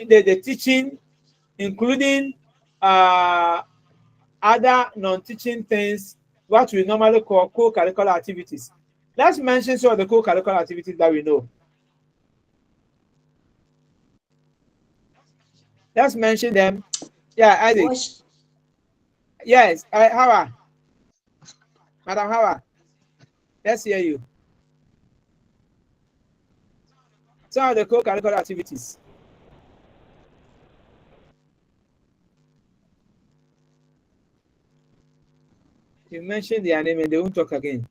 the teaching, including other non-teaching things, what we normally call co-curricular activities. Let's mention some of the co-curricular activities that we know. Let's mention them. Yeah, Isaac. Yes, Hawa. Madam Hawa. Let's hear you. Some of the co-curricular activities. You mentioned their name and they won't talk again.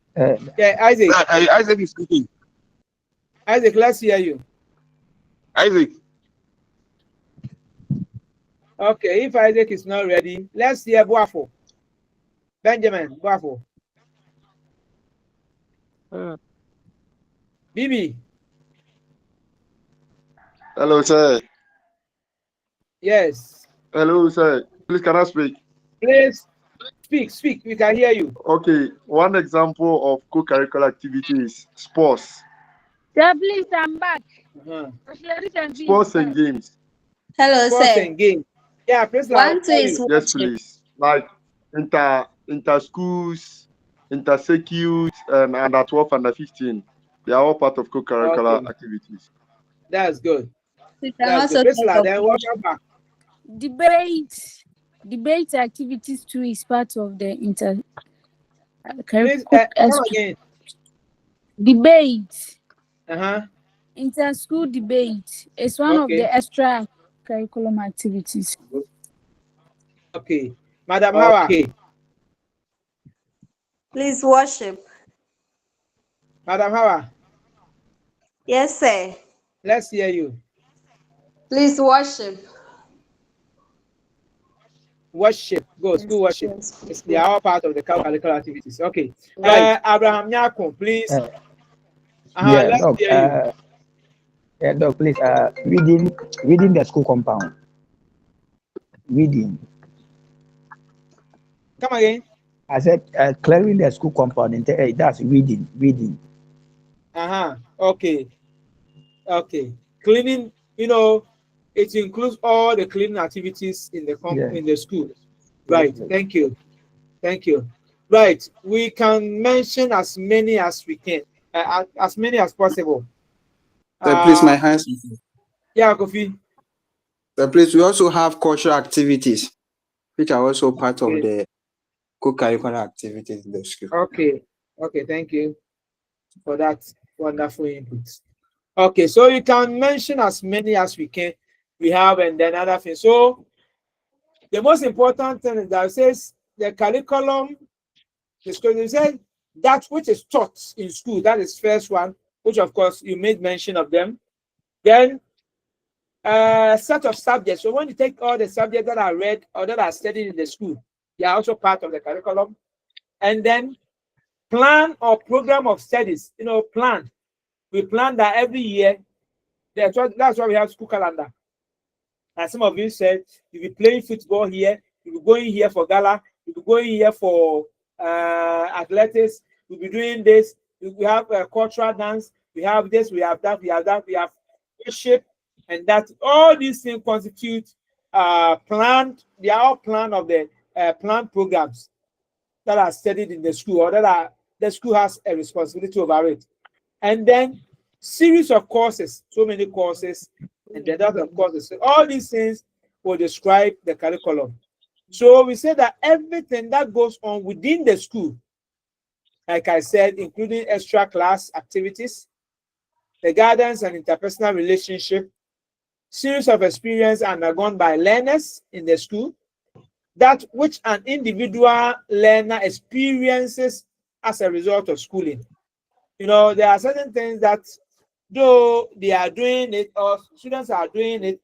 Yeah, Isaac. Isaac is speaking. Isaac, let's hear you. Isaac. Okay, if Isaac is not ready, let's hear Boafo. Benjamin, Boafo. Bibi. Hello, sir. Yes. Hello, sir. Please, can I speak? Please speak. We can hear you. Okay. One example of co-curricular activity is sports. Sir, please, I'm back. Sports and games. Hello, Sports sir. and games. Yeah, please. 1, 2 is yes, please. Like inter schools, inter circuit, and under 12, under 15. They are all part of co-curricular activities. That's good. That's good. Priscilla, then welcome back. Debate activities too is part of the inter. Please, come again. Debate. Inter-school debate is one of the extra curriculum activities. Okay, Madam Hawa. Please worship. Madam Hawa. Yes, sir. Let's hear you. Please worship. Worship. Go, school worship. Yes, they are all part of the curricular activities. Okay. Right. Abraham Nyako, please. Let's hear you. Yeah, Doc, please. Reading the school compound. Reading. Come again. I said clearing the school compound. That's reading. Okay. Cleaning. It includes all the cleaning activities in the school. Right. Thank you. Right. We can mention as many as we can, as many as possible. Please, my hands. Yeah, Kofi. Please, we also have cultural activities, which are also part of the co-curricular activities in the school. Okay. Thank you for that wonderful input. Okay, so you can mention as many as we can. We have and then other things. So the most important thing is that it says the curriculum. It says that which is taught in school. That is first one, which of course you made mention of them. Then a set of subjects. So when you take all the subjects that are read or that are studied in the school, they are also part of the curriculum. And then plan or program of studies. Plan. We plan that every year. That's why we have school calendar. As some of you said, you'll be playing football here, you'll be going here for gala, you'll be going here for athletics, we'll be doing this, we have cultural dance, we have this, we have that, we have shape, and that all these things constitute planned, they are all planned of the planned programs that are studied in the school or the school has a responsibility over it. And then series of courses, so many courses, and then that of courses. So all these things will describe the curriculum. So we say that everything that goes on within the school, like I said, including extra class activities, the guidance and interpersonal relationship, series of experience undergone by learners in the school, that which an individual learner experiences as a result of schooling. There are certain things that though they are doing it or students are doing it,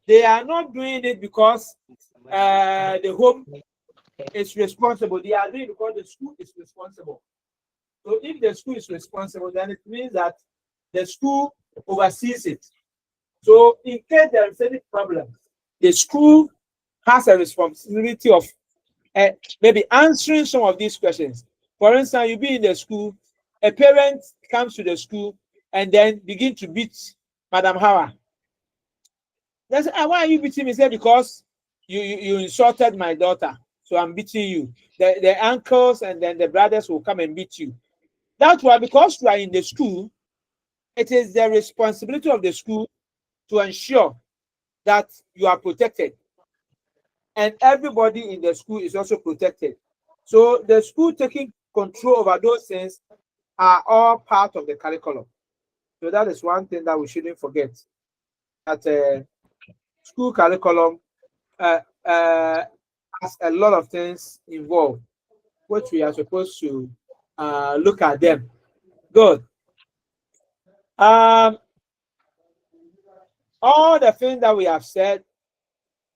they are not doing it because the home is responsible. They are doing it because the school is responsible. So if the school is responsible, then it means that the school oversees it. So in case there is any problem, the school has a responsibility of maybe answering some of these questions. For instance, you be in the school, a parent comes to the school and then begin to beat Madam Hawa. They say, why are you beating me? Say, because you insulted my daughter, so I'm beating you. The uncles and then the brothers will come and beat you. That's why, because you are in the school, it is the responsibility of the school to ensure that you are protected. And everybody in the school is also protected. So the school taking control over those things are all part of the curriculum. So that is one thing that we shouldn't forget. That school curriculum has a lot of things involved, which we are supposed to look at them. Good. All the things that we have said,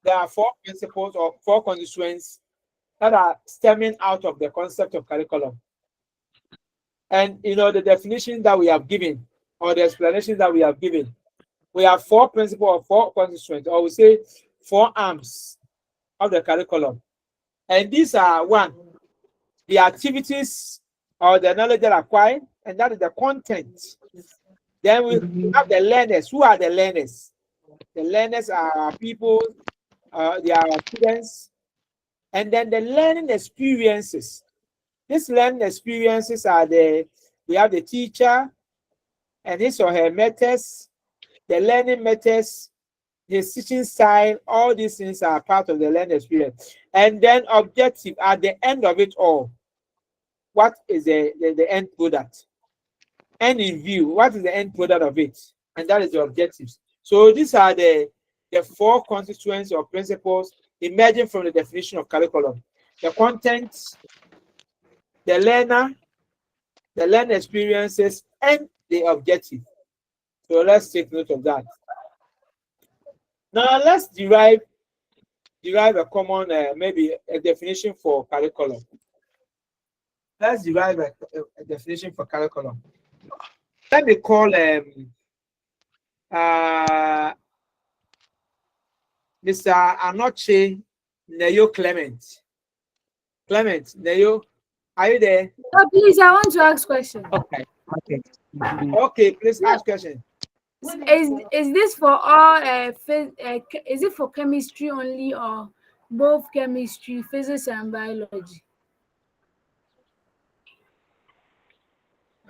there are 4 principles or 4 constituents that are stemming out of the concept of curriculum. And the definition that we have given, or the explanation that we have given, we have 4 principles or 4 constituents, or we say 4 arms of the curriculum. And these are: 1, the activities or the knowledge that are acquired, and that is the content. Then we have the learners. Who are the learners? The learners are our people, they are our students. And then the learning experiences. These learning experiences are we have the teacher and his or her methods, the learning methods, his teaching style. All these things are part of the learning experience. And then objective, at the end of it all, what is the end product? End in view, what is the end product of it? And that is the objectives. So these are the 4 constituents or principles emerging from the definition of curriculum: the content, the learner, the learning experiences, and the objective. So let's take note of that. Now let's derive a common, maybe a definition for curriculum. Let's derive a definition for curriculum. Let me call Mr. Anoche Neyo Clement. Clement Neyo, are you there? Oh, please, I want to ask question. Okay. Okay. Okay, please ask question. Is this for all? Is it for chemistry only, or both chemistry, physics, and biology?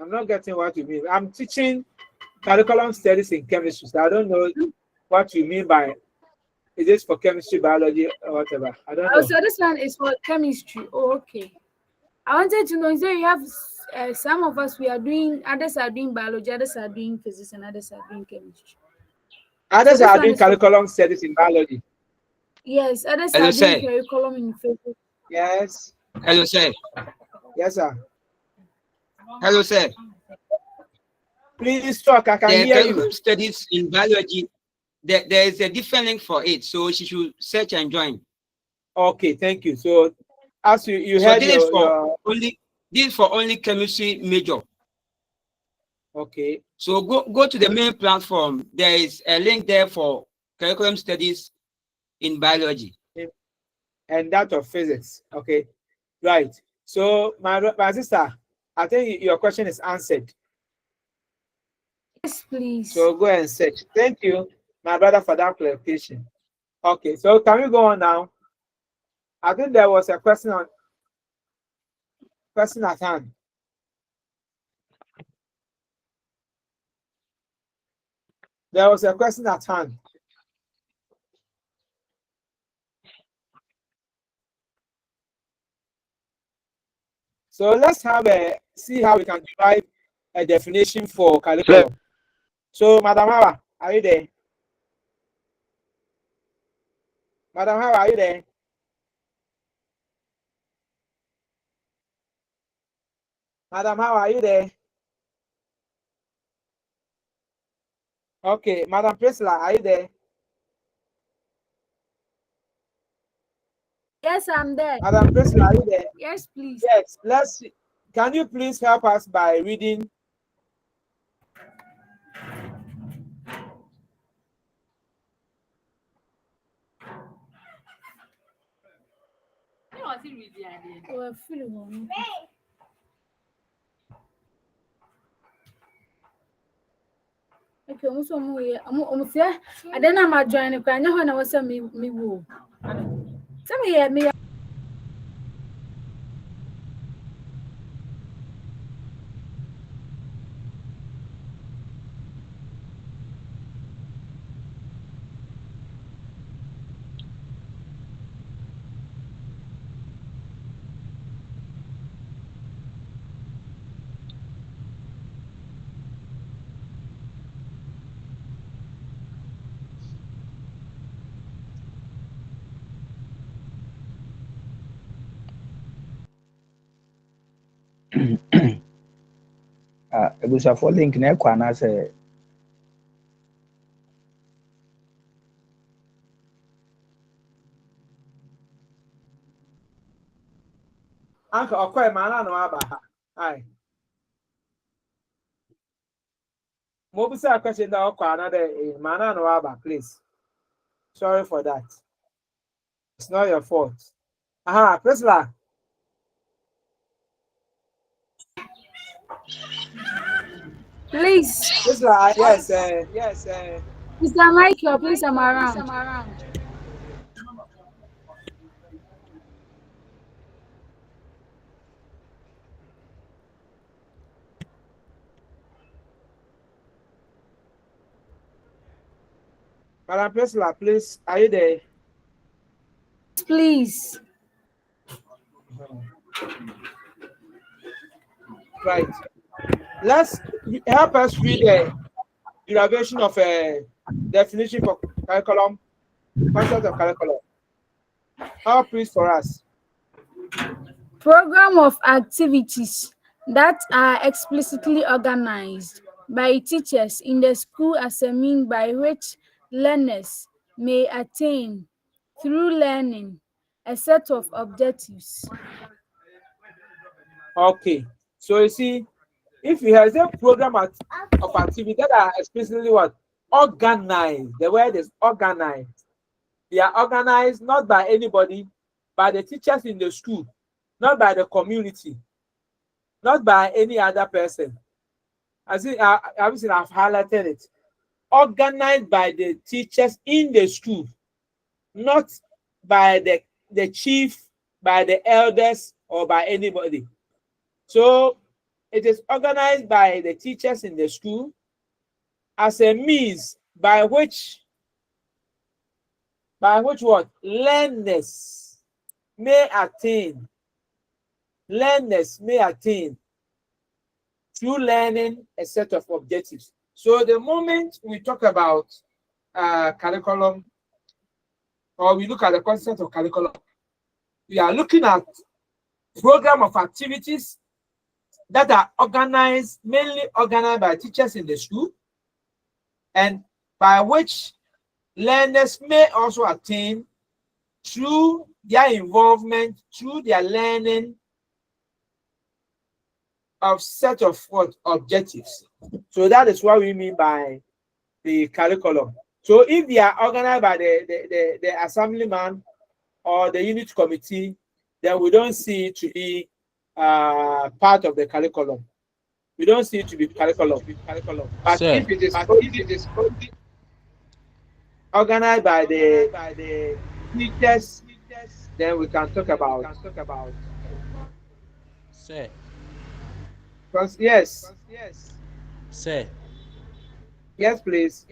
I'm not getting what you mean. I'm teaching curriculum studies in chemistry, so I don't know what you mean by, is this for chemistry, biology, or whatever? I don't know. So this one is for chemistry. Oh, okay. I wanted to know, so you have some of us, others are doing biology, others are doing physics, and others are doing chemistry. Others are doing curriculum studies in biology. Yes, others are doing curriculum in physics. Yes. Hello, sir. Yes, sir. Hello, sir. Please talk. I can hear you. Curriculum studies in biology, there is a different link for it, so she should search and join. Okay, thank you. So, as you So heard, this is for only chemistry major. Okay. So go to the main platform. There is a link there for curriculum studies in biology. And that of physics. Okay. Right. So my sister, I think your question is answered. Yes, please. So go ahead and search. Thank you, my brother, for that clarification. Okay, so can we go on now? I think there was a question at hand. There was a question at hand. So let's see how we can derive a definition for curriculum. So, Madam Hawa, are you there? Madam Hawa, are you there? Madam Hawa, are you there? Okay, Madam Priscilla, are you there? Yes, I'm there. Madam Priscilla, are you there? Yes, please. Yes, let's see. Can you please help us by reading? okay, almost almost yeah. I then I'm joining. I know when I was me woo. Tell me, yeah, me. Ebusafo link na ekwa na say Uncle, okay, man, no aba. Hi. Mobisa question that okay, another man, no aba, please. Sorry for that. It's not your fault. Aha, Priscilla. Please, Priscilla, yes, Mr. Michael, please, I'm around. Madam Priscilla, please, are you there? Please. Right. Let's help us read the derivation of a definition for curriculum, concept of curriculum. Help please for us. Program of activities that are explicitly organized by teachers in the school as a means by which learners may attain, through learning, a set of objectives. Okay. So you see, if you have a program of activity that are explicitly what? Organized. The word is organized. They are organized not by anybody, by the teachers in the school, not by the community, not by any other person. I've highlighted it. Organized by the teachers in the school, not by the chief, by the elders, or by anybody. So it is organized by the teachers in the school as a means by which what? Learners may attain through learning a set of objectives. So the moment we talk about curriculum, or we look at the concept of curriculum, we are looking at program of activities that are mainly organized by teachers in the school, and by which learners may also attain through their involvement, through their learning of set of what objectives. So that is what we mean by the curriculum. So if they are organized by the assemblyman or the unit committee, then we don't see it to be part of the curriculum. We don't see it to be curriculum. But Sir. if it is organized by the teachers, then we can talk about. Sir. Yes. Sir. Yes, please.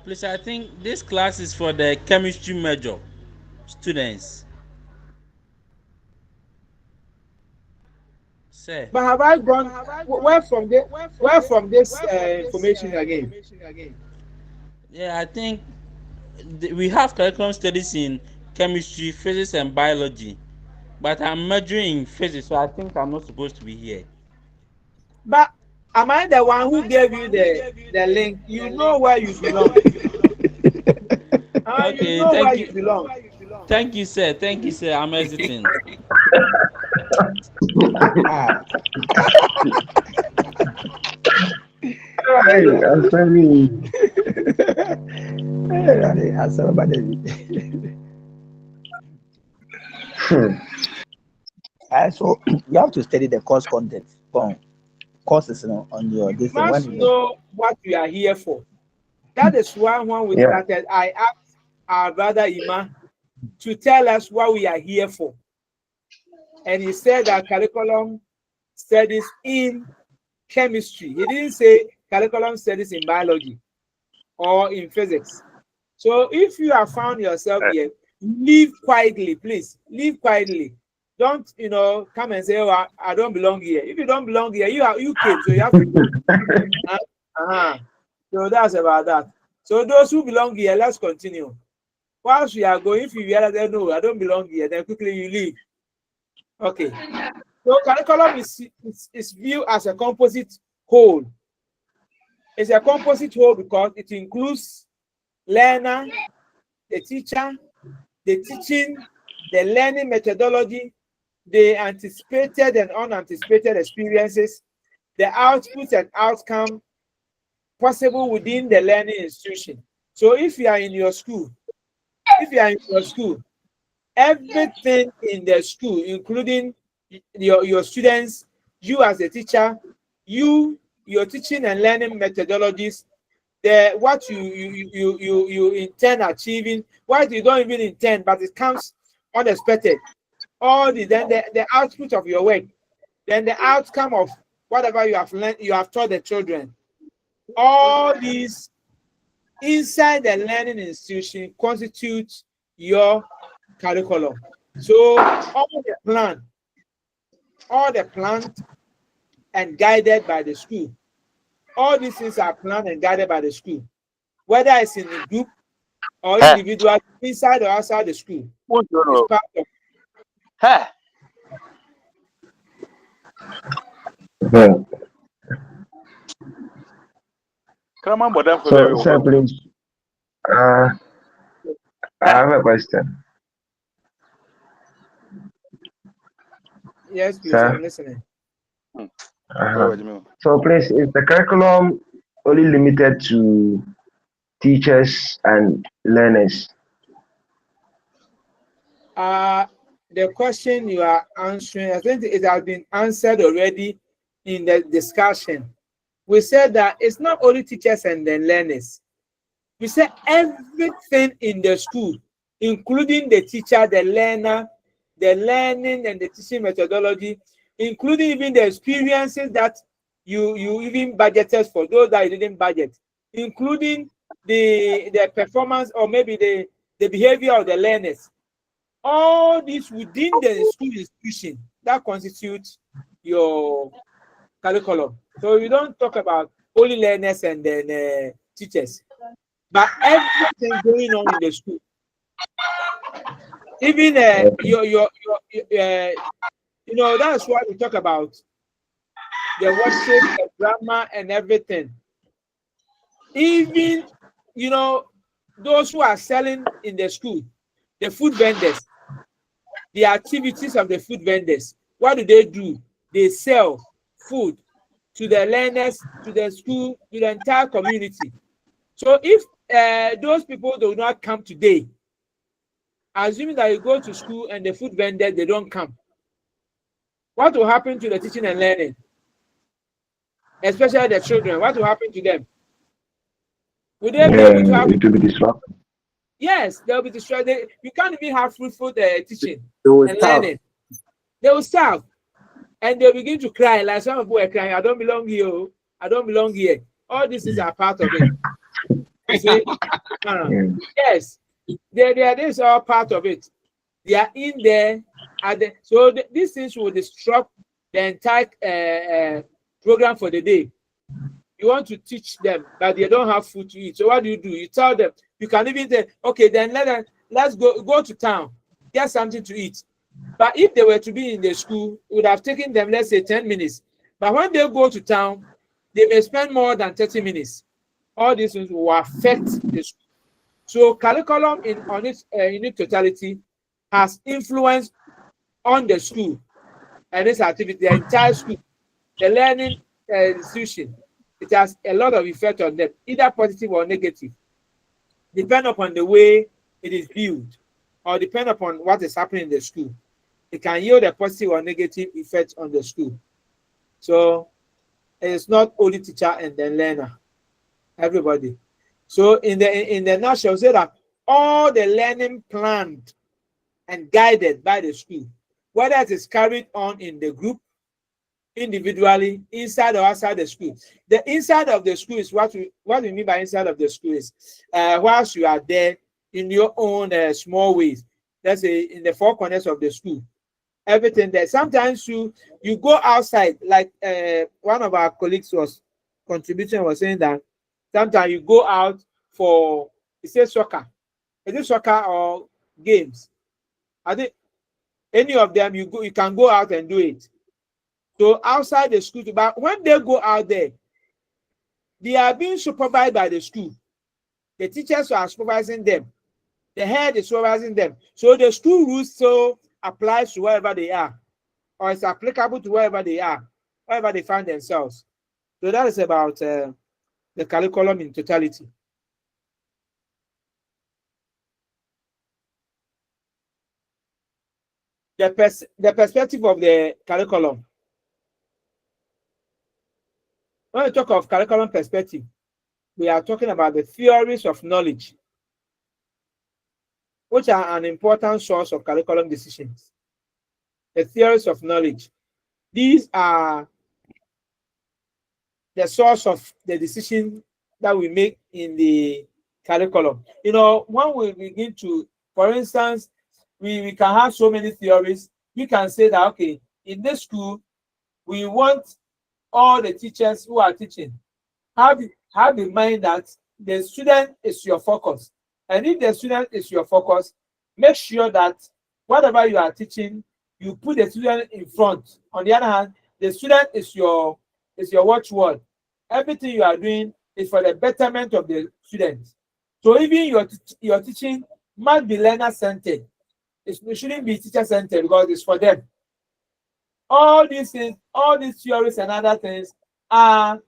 Please, I think this class is for the chemistry major students. Sir. But have I gone where from this information again? Yeah, I think we have curriculum studies in chemistry, physics, and biology, but I'm majoring in physics, so I think I'm not supposed to be here. But am I the one who gave you the link? You know where you belong. Okay, you know thank where you. you belong. Thank you, sir. I'm hesitant. hey, I'm sorry. I'm sorry about that. So you have to study the course content. Boom. courses, you know, on your this You thing. must When you know what we are here for. That is why when we yeah. started, I asked our brother Ima to tell us what we are here for. And he said that curriculum studies in chemistry. He didn't say curriculum studies in biology or in physics. So if you have found yourself here, leave quietly, please. Leave quietly. Don't, come and say, oh, I don't belong here. If you don't belong here, you came, so you have to go. Uh-huh. So that's about that. So those who belong here, let's continue. Whilst we are going, if you realize that no, I don't belong here, then quickly you leave. Okay. So curriculum is viewed as a composite whole. It's a composite whole because it includes learner, the teacher, the teaching, the learning methodology, the anticipated and unanticipated experiences, the outputs and outcome possible within the learning institution. So if you are in your school, everything in the school, including your students, you as a teacher, your teaching and learning methodologies, what you intend achieving, what you don't even intend, but it comes unexpected. Then the output of your work, then the outcome of whatever you have learned, you have taught the children. All these inside the learning institution constitutes your curriculum. So all the planned and guided by the school. All these things are planned and guided by the school, whether it's in a group or individual, inside or outside the school. It's part of So, sir, please. I have a question. Yes, please, Sir? I'm listening. So, please, is the curriculum only limited to teachers and learners? The question you are answering, I think it has been answered already in the discussion. We said that it's not only teachers and then learners. We said everything in the school, including the teacher, the learner, the learning and the teaching methodology, including even the experiences that you even budgeted for those that you didn't budget, including the performance or maybe the behavior of the learners. All this within the school institution that constitutes your curriculum. So you don't talk about only learners and then teachers, but everything going on in the school. Even that's why we talk about the worship, the grammar, and everything. Even those who are selling in the school, the food vendors, the activities of the food vendors. What do? They sell food to the learners, to the school, to the entire community. So if those people do not come today, assuming that you go to school and the food vendors, they don't come, what will happen to the teaching and learning? Especially the children, what will happen to them? Will they be able to have? It will be disrupted. Yes, they'll be distracted. You can't even have fruitful teaching and learning. They will starve. And they'll begin to cry, like some people are crying, I don't belong here, I don't belong here. All this is a part of it. You see? Yes, this is all part of it. They are in there. So these things will disrupt the entire program for the day. You want to teach them, but they don't have food to eat. So what do? You tell them. You can even say, okay, then let's go to town, get something to eat. But if they were to be in the school, it would have taken them, let's say, 10 minutes. But when they go to town, they may spend more than 30 minutes. All these things will affect the school. So curriculum in its totality has influence on the school and its activity, the entire school, the learning institution. It has a lot of effect on them, either positive or negative, depend upon the way it is viewed or depend upon what is happening in the school. It can yield a positive or negative effect on the school. So It's not only teacher and then learner, everybody. So in the nutshell, say that all the learning planned and guided by the school, whether it is carried on in the group, individually, inside or outside the school. The inside of the school is what we mean by inside of the school is whilst you are there in your own small ways. Let's say in the four corners of the school, everything there. Sometimes you go outside, like one of our colleagues was saying that sometimes you go out for, he says soccer. Is it soccer or games? I think any of them you can go out and do it. So outside the school, but when they go out there, they are being supervised by the school. The teachers are supervising them. The head is supervising them. So the school rules so applies to wherever they are, or it's applicable to wherever they are, wherever they find themselves. So that is about the curriculum in totality. The perspective of the curriculum. When we talk of curriculum perspective, we are talking about the theories of knowledge, which are an important source of curriculum decisions. The theories of knowledge. These are the source of the decision that we make in the curriculum. You know, when we begin to, for instance, we can have so many theories. We can say that, okay, in this school, we want all the teachers who are teaching have in mind that the student is your focus. And if the student is your focus, make sure that whatever you are teaching, you put the student in front. On the other hand, the student is your watchword. Everything you are doing is for the betterment of the students. So even your teaching must be learner-centered. It shouldn't be teacher-centered because it's for them. All these things, all these theories and other things are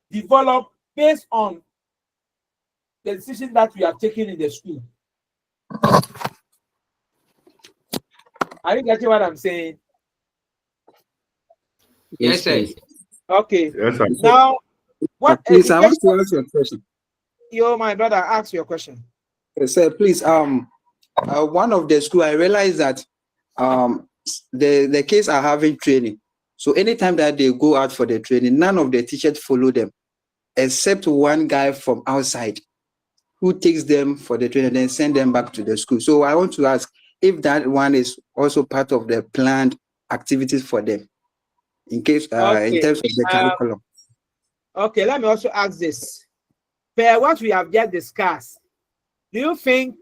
developed based on the decisions that we have taken in the school. Are you getting what I'm saying? Yes, sir. Okay. Yes, sir. Now, what Please, I want to ask you a question. Yo, my brother, ask your question. Yes, sir, please. One of the school, I realized that the kids are having training. So anytime that they go out for the training, none of the teachers follow them, except one guy from outside who takes them for the training and then send them back to the school. So I want to ask if that one is also part of the planned activities for them, in case in terms of the curriculum. Okay, let me also ask this. Per what we have just discussed, do you think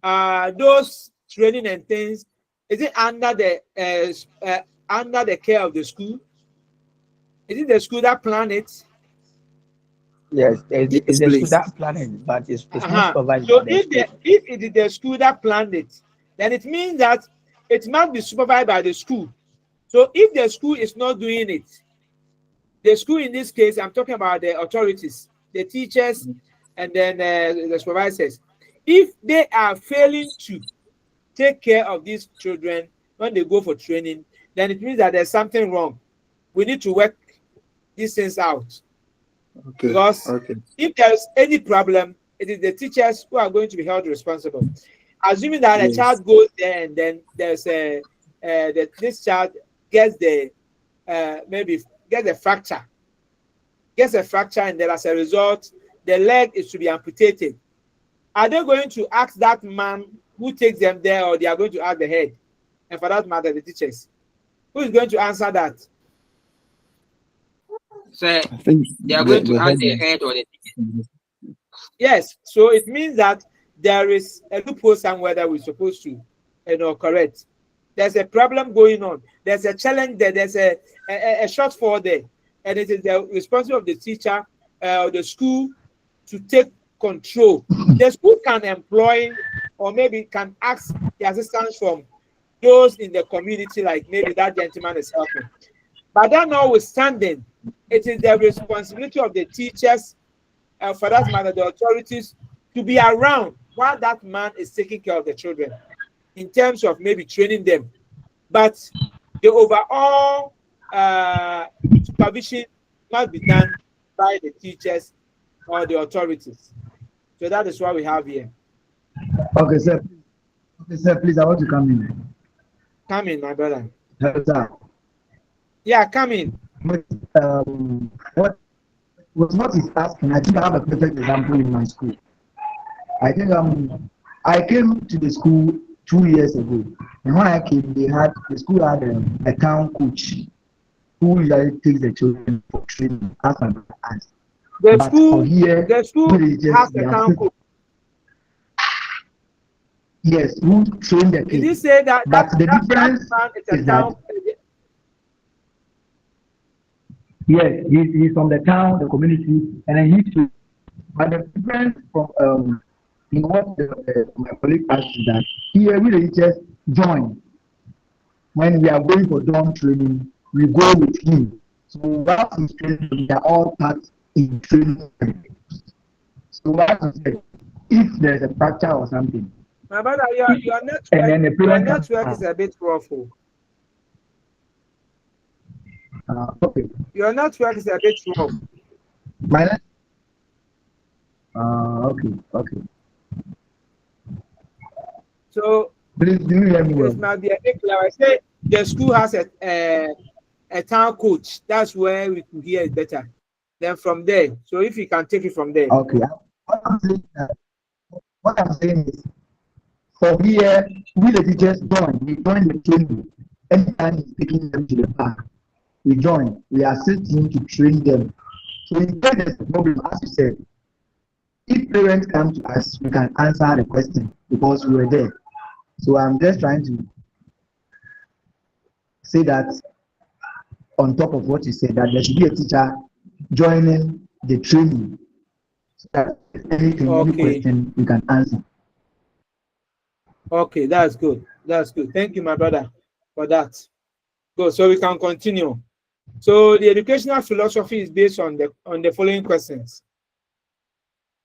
those training and things, is it under the care of the school? Is it the school that planned it? Yes, it's the school that planned it, but it's not supervised by the school. If it is the school that planned it, then it means that it must be supervised by the school. So if the school is not doing it, the school in this case, I'm talking about the authorities, the teachers, and then the supervisors. If they are failing to take care of these children when they go for training, then it means that there's something wrong. We need to work these things out. Okay. Because if there's any problem, it is the teachers who are going to be held responsible. Assuming that a child goes there and then there's this child gets maybe gets a fracture, and then as a result, the leg is to be amputated. Are they going to ask that man who takes them there, or they are going to ask the head? And for that matter, the teachers. Who is going to answer that? So they are going to ask the head or the teacher. Yes. So it means that there is a loophole somewhere that we're supposed to, correct. There's a problem going on. There's a challenge there. There's a shortfall there, and it is the responsibility of the teacher or the school to take control. The school can employ or maybe can ask the assistance from those in the community, like maybe that gentleman is helping. But that notwithstanding, it is the responsibility of the teachers, for that matter, the authorities, to be around while that man is taking care of the children, in terms of maybe training them. But the overall supervision not be done by the teachers or the authorities. So that is what we have here. Okay, sir. Okay, sir, please, I want to come in. Come in, my brother. Hello, sir. Yeah, come in. What is asking? I think I have a perfect example in my school. I think I came to the school 2 years ago, and when I came, the school had a town coach who usually takes the children for training as an aunt. The But school, for here, the school has a town coach. Yes, who train the kids. Did you say that? But the difference is that yes, he's from the town, the community, and then he too. But the difference from in what my colleague asked is that here we the teachers join. When we are going for dorm training, we go with him. So while he's training, we are all part in training. So what he said, if there's a fracture or something, my brother, your network is a bit rough. Okay. Your network is a bit rough. Okay. So please do you hear me well? This might be a bit clear. I say the school has a town coach. That's where we can hear it better. Then from there. So if you can take it from there. Okay. What I'm saying is, for here, we the teachers join. We join the training. Anytime he's taking them to the park, we join. We assist him to train them. So in case there's a problem, as you said, if parents come to us, we can answer the question because we were there. So I'm just trying to say that on top of what you said, that there should be a teacher joining the training. So that anything, any question, we can answer. Okay, that's good. That's good. Thank you, my brother, for that. Good. So we can continue. So the educational philosophy is based on the following questions.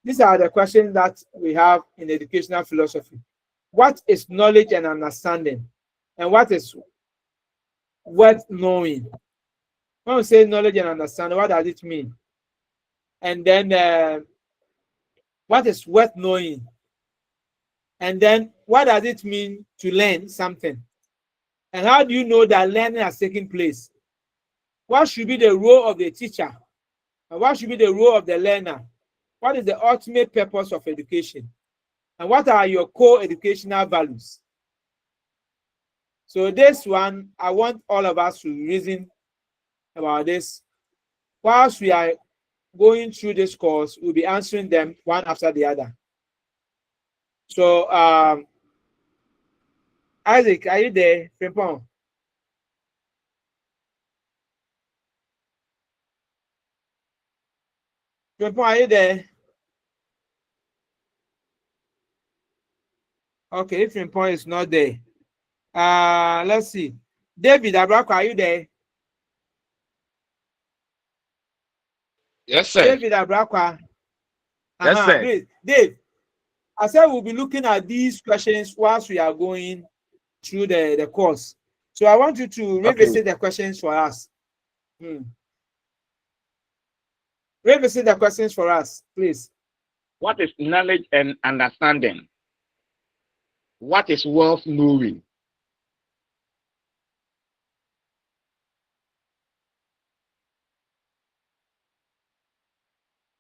These are the questions that we have in educational philosophy. What is knowledge and understanding? And what is worth knowing? When we say knowledge and understanding, what does it mean? And then what is worth knowing? And then what does it mean to learn something? And how do you know that learning has taken place? What should be the role of the teacher? And what should be the role of the learner? What is the ultimate purpose of education? And what are your core educational values? So this one, I want all of us to reason about this. Whilst we are going through this course, we'll be answering them one after the other. So, Isaac, are you there? Frimpong? Frimpong, are you there? Okay, if Frimpong is not there, let's see. David Abrako, are you there? Yes, sir. David Abrako. Yes, sir. Please, Dave, I said we'll be looking at these questions whilst we are going through the course. So I want you to revisit the questions for us. Revisit the questions for us, please. What is knowledge and understanding? What is worth knowing?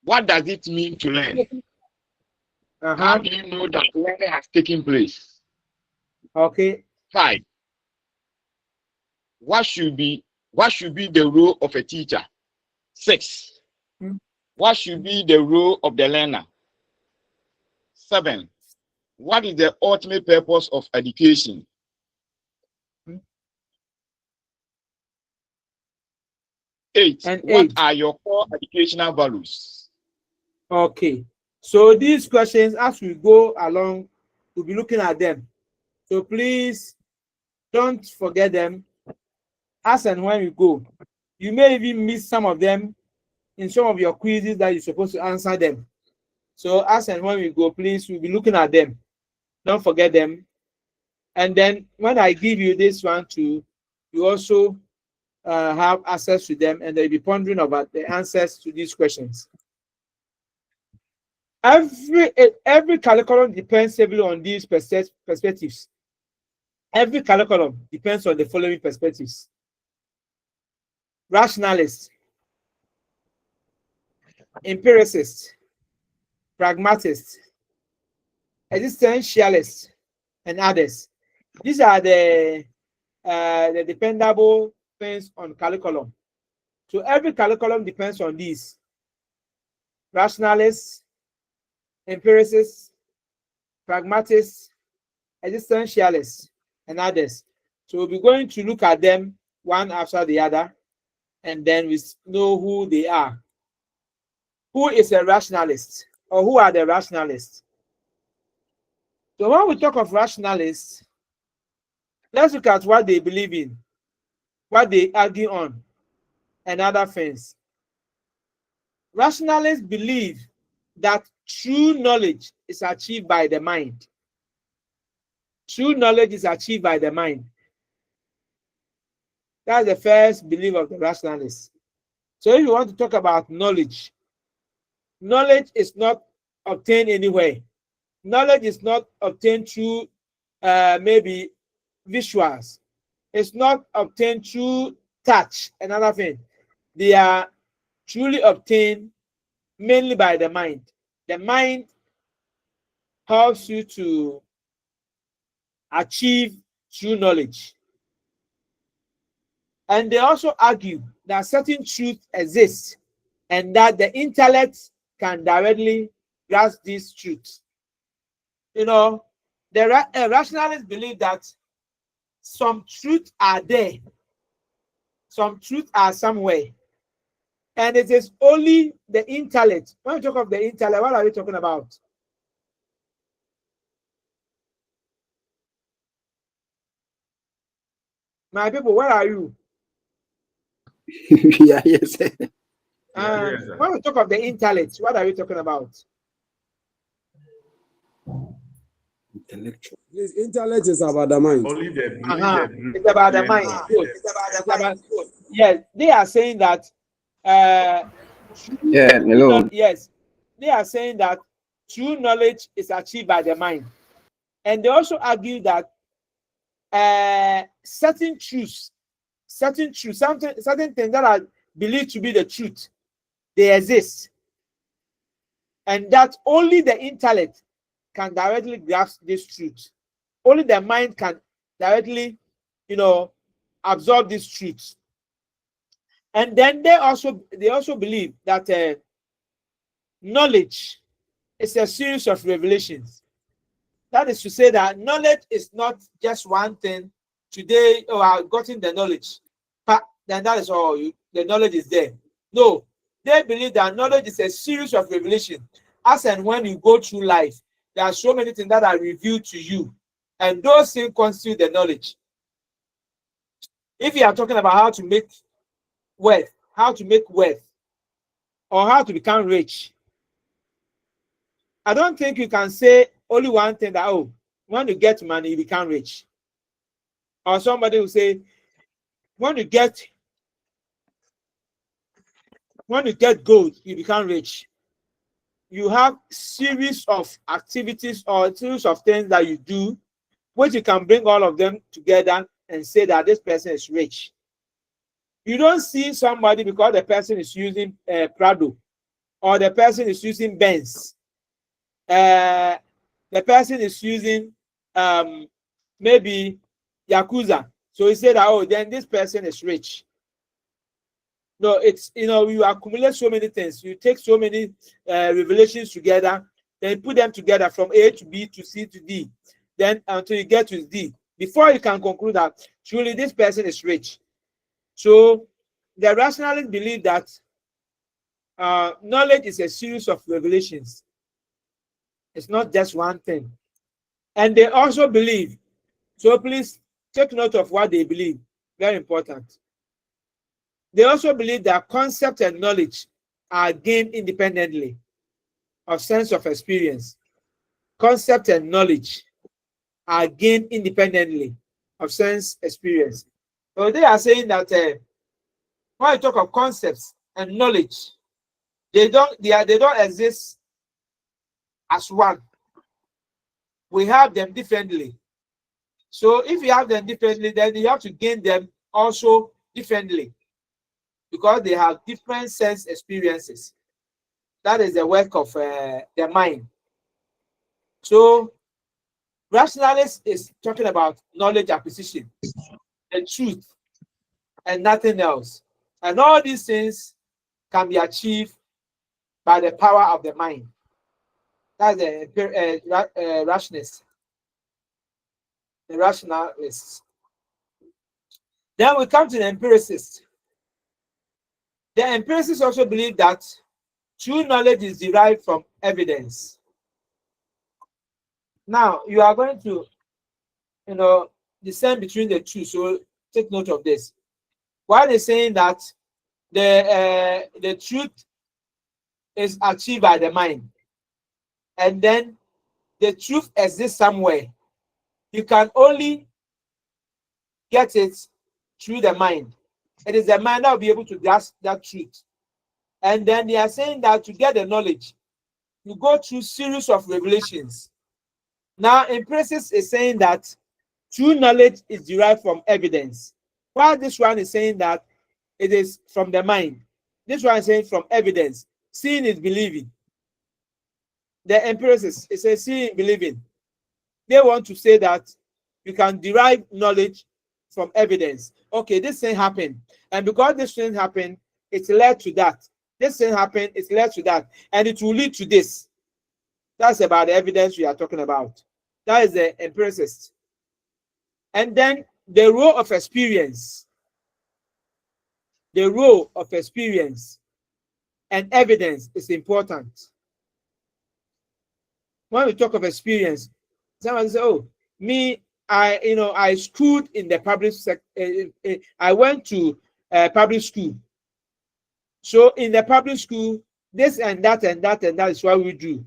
What does it mean to learn? How do you know that learning has taken place? Okay. 5. What should be the role of a teacher? 6. What should be the role of the learner? 7. What is the ultimate purpose of education? 8. What are your core educational values? Okay. So these questions, as we go along, we'll be looking at them. So please don't forget them as and when we go. You may even miss some of them in some of your quizzes that you're supposed to answer them. So as and when we go, please, we'll be looking at them. Don't forget them. And then when I give you this one too, you also have access to them, and they'll be pondering about the answers to these questions. Every curriculum depends heavily on these perspectives. Every curriculum depends on the following perspectives: rationalist, empiricist, pragmatist, existentialist, and others. These are the dependable things on curriculum. So every curriculum depends on these: rationalists, empiricists, pragmatists, existentialists, and others. So we'll be going to look at them one after the other, and then we know who they are. Who is a rationalist, or who are the rationalists? So when we talk of rationalists, let's look at what they believe in, what they argue on, and other things. Rationalists believe that true knowledge is achieved by the mind. True knowledge is achieved by the mind. That's the first belief of the rationalists. So if you want to talk about knowledge, knowledge is not obtained anywhere. Knowledge is not obtained through maybe visuals. It's not obtained through touch, another thing. They are truly obtained mainly by the mind. The mind helps you to achieve true knowledge. And they also argue that certain truths exist and that the intellect can directly grasp these truths. You know, the rationalists believe that some truths are there, some truths are somewhere, and it is only the intellect. When we talk of the intellect, what are we talking about? My people, where are you? Yeah, yes. When we talk of the intellect, what are we talking about? Intellectual. This intellect is about the mind. Only the It's about the mind. Yes, they are saying that. Hello. Yes, they are saying that true knowledge is achieved by the mind, and they also argue that certain truths, certain things that are believed to be the truth, they exist, and that only the intellect can directly grasp this truth. Only the mind can directly, absorb these truths. And then they also believe that knowledge is a series of revelations. That is to say that knowledge is not just one thing. Today, I've gotten the knowledge, but then that is all. The knowledge is there. No, they believe that knowledge is a series of revelations. As and when you go through life, there are so many things that are revealed to you, and those things constitute the knowledge. If you are talking about how to make wealth, or how to become rich, I don't think you can say only one thing that, when you get money, you become rich. Or somebody will say, when you get gold, you become rich. You have series of activities or series of things that you do, which you can bring all of them together and say that this person is rich. You don't see somebody because the person is using Prado, or the person is using Benz, the person is using maybe Yakuza. So he said that, then this person is rich. No, it's, you accumulate so many things. You take so many revelations together, then put them together from A to B to C to D, then until you get to D, before you can conclude that truly this person is rich. So the rationalists believe that knowledge is a series of revelations. It's not just one thing. And they also believe, so please take note of what they believe, very important. They also believe that concept and knowledge are gained independently of sense of experience. Concept and knowledge are gained independently of sense experience. So they are saying that when you talk of concepts and knowledge, they don't exist as one. We have them differently. So if you have them differently, then you have to gain them also differently, because they have different sense experiences. That is the work of the mind. So rationalist is talking about knowledge acquisition, the truth, and nothing else. And all these things can be achieved by the power of the mind. That's the rationalist. The rationalists. Then we come to the empiricists. The empiricists also believe that true knowledge is derived from evidence. Now, you are going to, discern between the two, so take note of this. One is saying that the truth is achieved by the mind, and then the truth exists somewhere. You can only get it through the mind. It is the mind that will be able to grasp that truth. And then they are saying that to get the knowledge, you go through series of revelations. Now, empiricists is saying that true knowledge is derived from evidence, while this one is saying that it is from the mind. This one is saying from evidence. Seeing is believing. The empiricists, it says seeing, believing. They want to say that you can derive knowledge from evidence. Okay, this thing happened, and because this thing happened, it led to that. This thing happened, it led to that, and it will lead to this. That's about the evidence we are talking about. That is the empiricist. And then the role of experience. The role of experience and evidence is important. When we talk of experience, someone says, "Oh, me, I schooled in the public sector. I went to public school. So in the public school, this and that and that and that is what we do.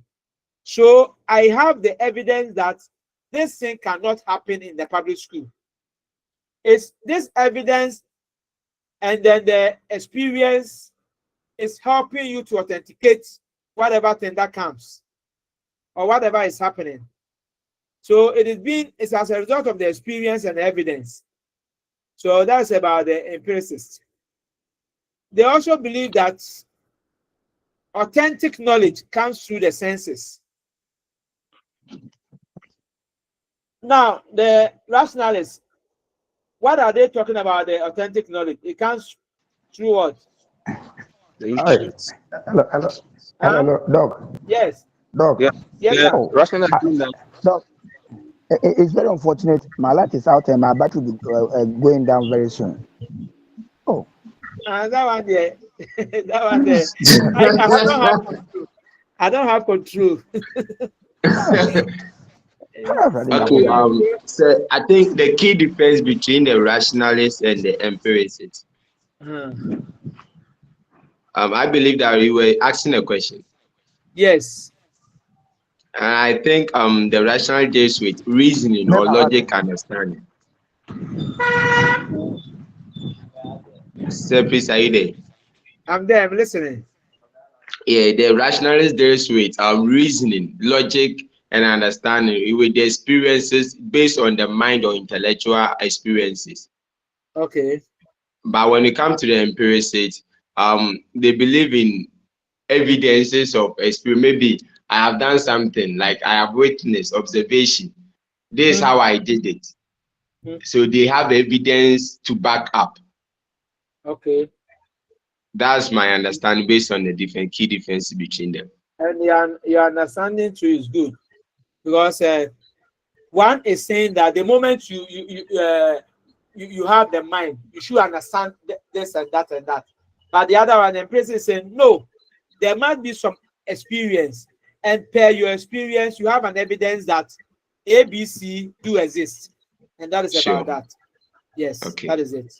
So I have the evidence that this thing cannot happen in the public school. It's this evidence, and then the experience is helping you to authenticate whatever thing that comes or whatever is happening. So it's as a result of the experience and the evidence. So that's about the empiricists. They also believe that authentic knowledge comes through the senses. Now, the rationalists, what are they talking about the authentic knowledge? It comes through what? Hello, Doc. Yes. Doc. Yeah. Yes. Oh, Doc, it's very unfortunate. My light is out and my battery will be going down very soon. Oh. That one there. That one there. I don't have control. Okay, so I think the key difference between the rationalists and the empiricists. I believe that you were asking a question. Yes. And I think the rational deals with reasoning or logic understanding. So please, are you there? I'm there, I'm listening. Yeah, the rationalist deals with reasoning, logic, and understanding with the experiences based on the mind or intellectual experiences. Okay. But when it comes to the empiricists, they believe in evidences of experience. Maybe I have done something, like I have witnessed observation. This is how I did it. So they have evidence to back up. Okay. That's my understanding based on the key differences between them. And your understanding too is good, because one is saying that the moment you have the mind, you should understand this and that and that. But the other one, the person is saying, no, there must be some experience, and per your experience, you have an evidence that ABC do exist, and that is about that. Yes, okay. That is it.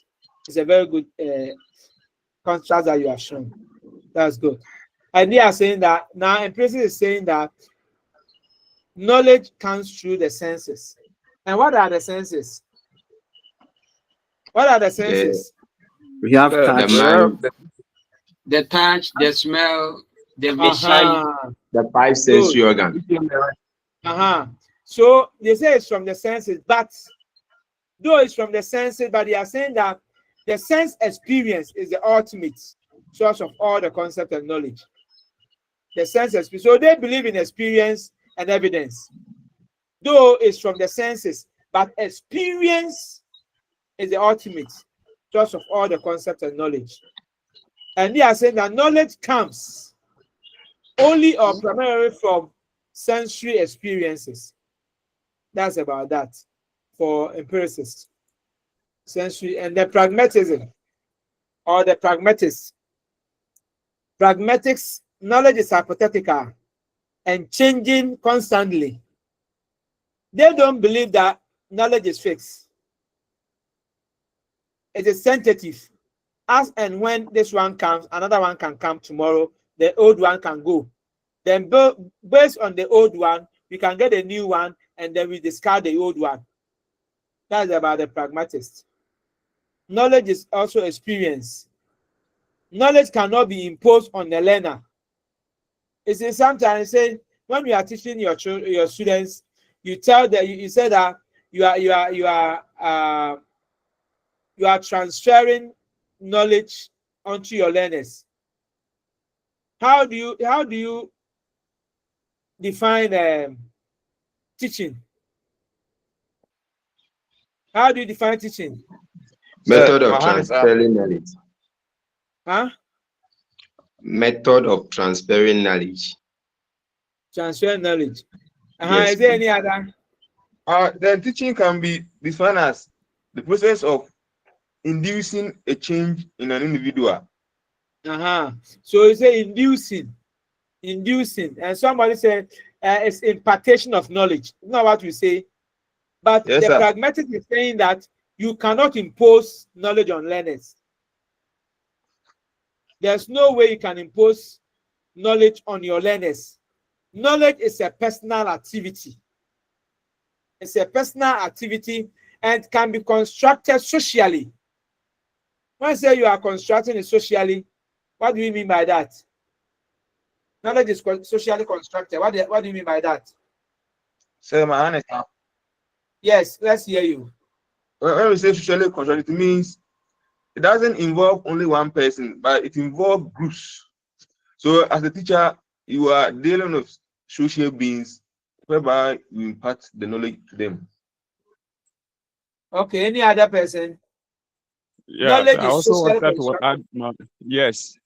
It's a very good contrast that you have shown. That's good. And they are saying that now, empiricist is saying that knowledge comes through the senses. And what are the senses? What are the senses? We have touch. The touch, the smell, the vision. The five sensory organ. So they say it's from the senses, but though it's from the senses, but they are saying that the sense experience is the ultimate source of all the concept and knowledge. The sense experience. So they believe in experience and evidence. Though it's from the senses, but experience is the ultimate source of all the concept and knowledge. And they are saying that knowledge comes only or primarily from sensory experiences. That's about that for empiricists. Sensory and the pragmatism or the pragmatists. Pragmatics, knowledge is hypothetical and changing constantly. They don't believe that knowledge is fixed. It is tentative. As and when this one comes, another one can come tomorrow, the old one can go. Then based on the old one, we can get a new one, and then we discard the old one. That's about the pragmatist. Knowledge is also experience. Knowledge cannot be imposed on the learner. You see, sometimes say when you are teaching your students, you tell them, you say that you are transferring knowledge onto your learners. How do you define teaching? How do you define teaching? Method of transferring knowledge. Huh? Method of transferring knowledge. Transfer knowledge. Yes. Is there any other? The teaching can be defined as the process of inducing a change in an individual. So you say inducing, and somebody said it's impartation of knowledge. It's not what we say, but yes, the sir. pragmatic is saying that you cannot impose knowledge on learners. There's no way you can impose knowledge on your learners. Knowledge is a personal activity. It's a personal activity and can be constructed socially. When I say you are constructing it socially, what do you mean by that? Knowledge is socially constructed. What do you mean by that? Sir, my honest. Yes, let's hear you. When we say socially constructed, it means it doesn't involve only one person, but it involves groups. So as a teacher, you are dealing with social beings whereby you impart the knowledge to them. Okay, any other person? Yeah, Knowledge I is also socially wanted to constructed. add, yes.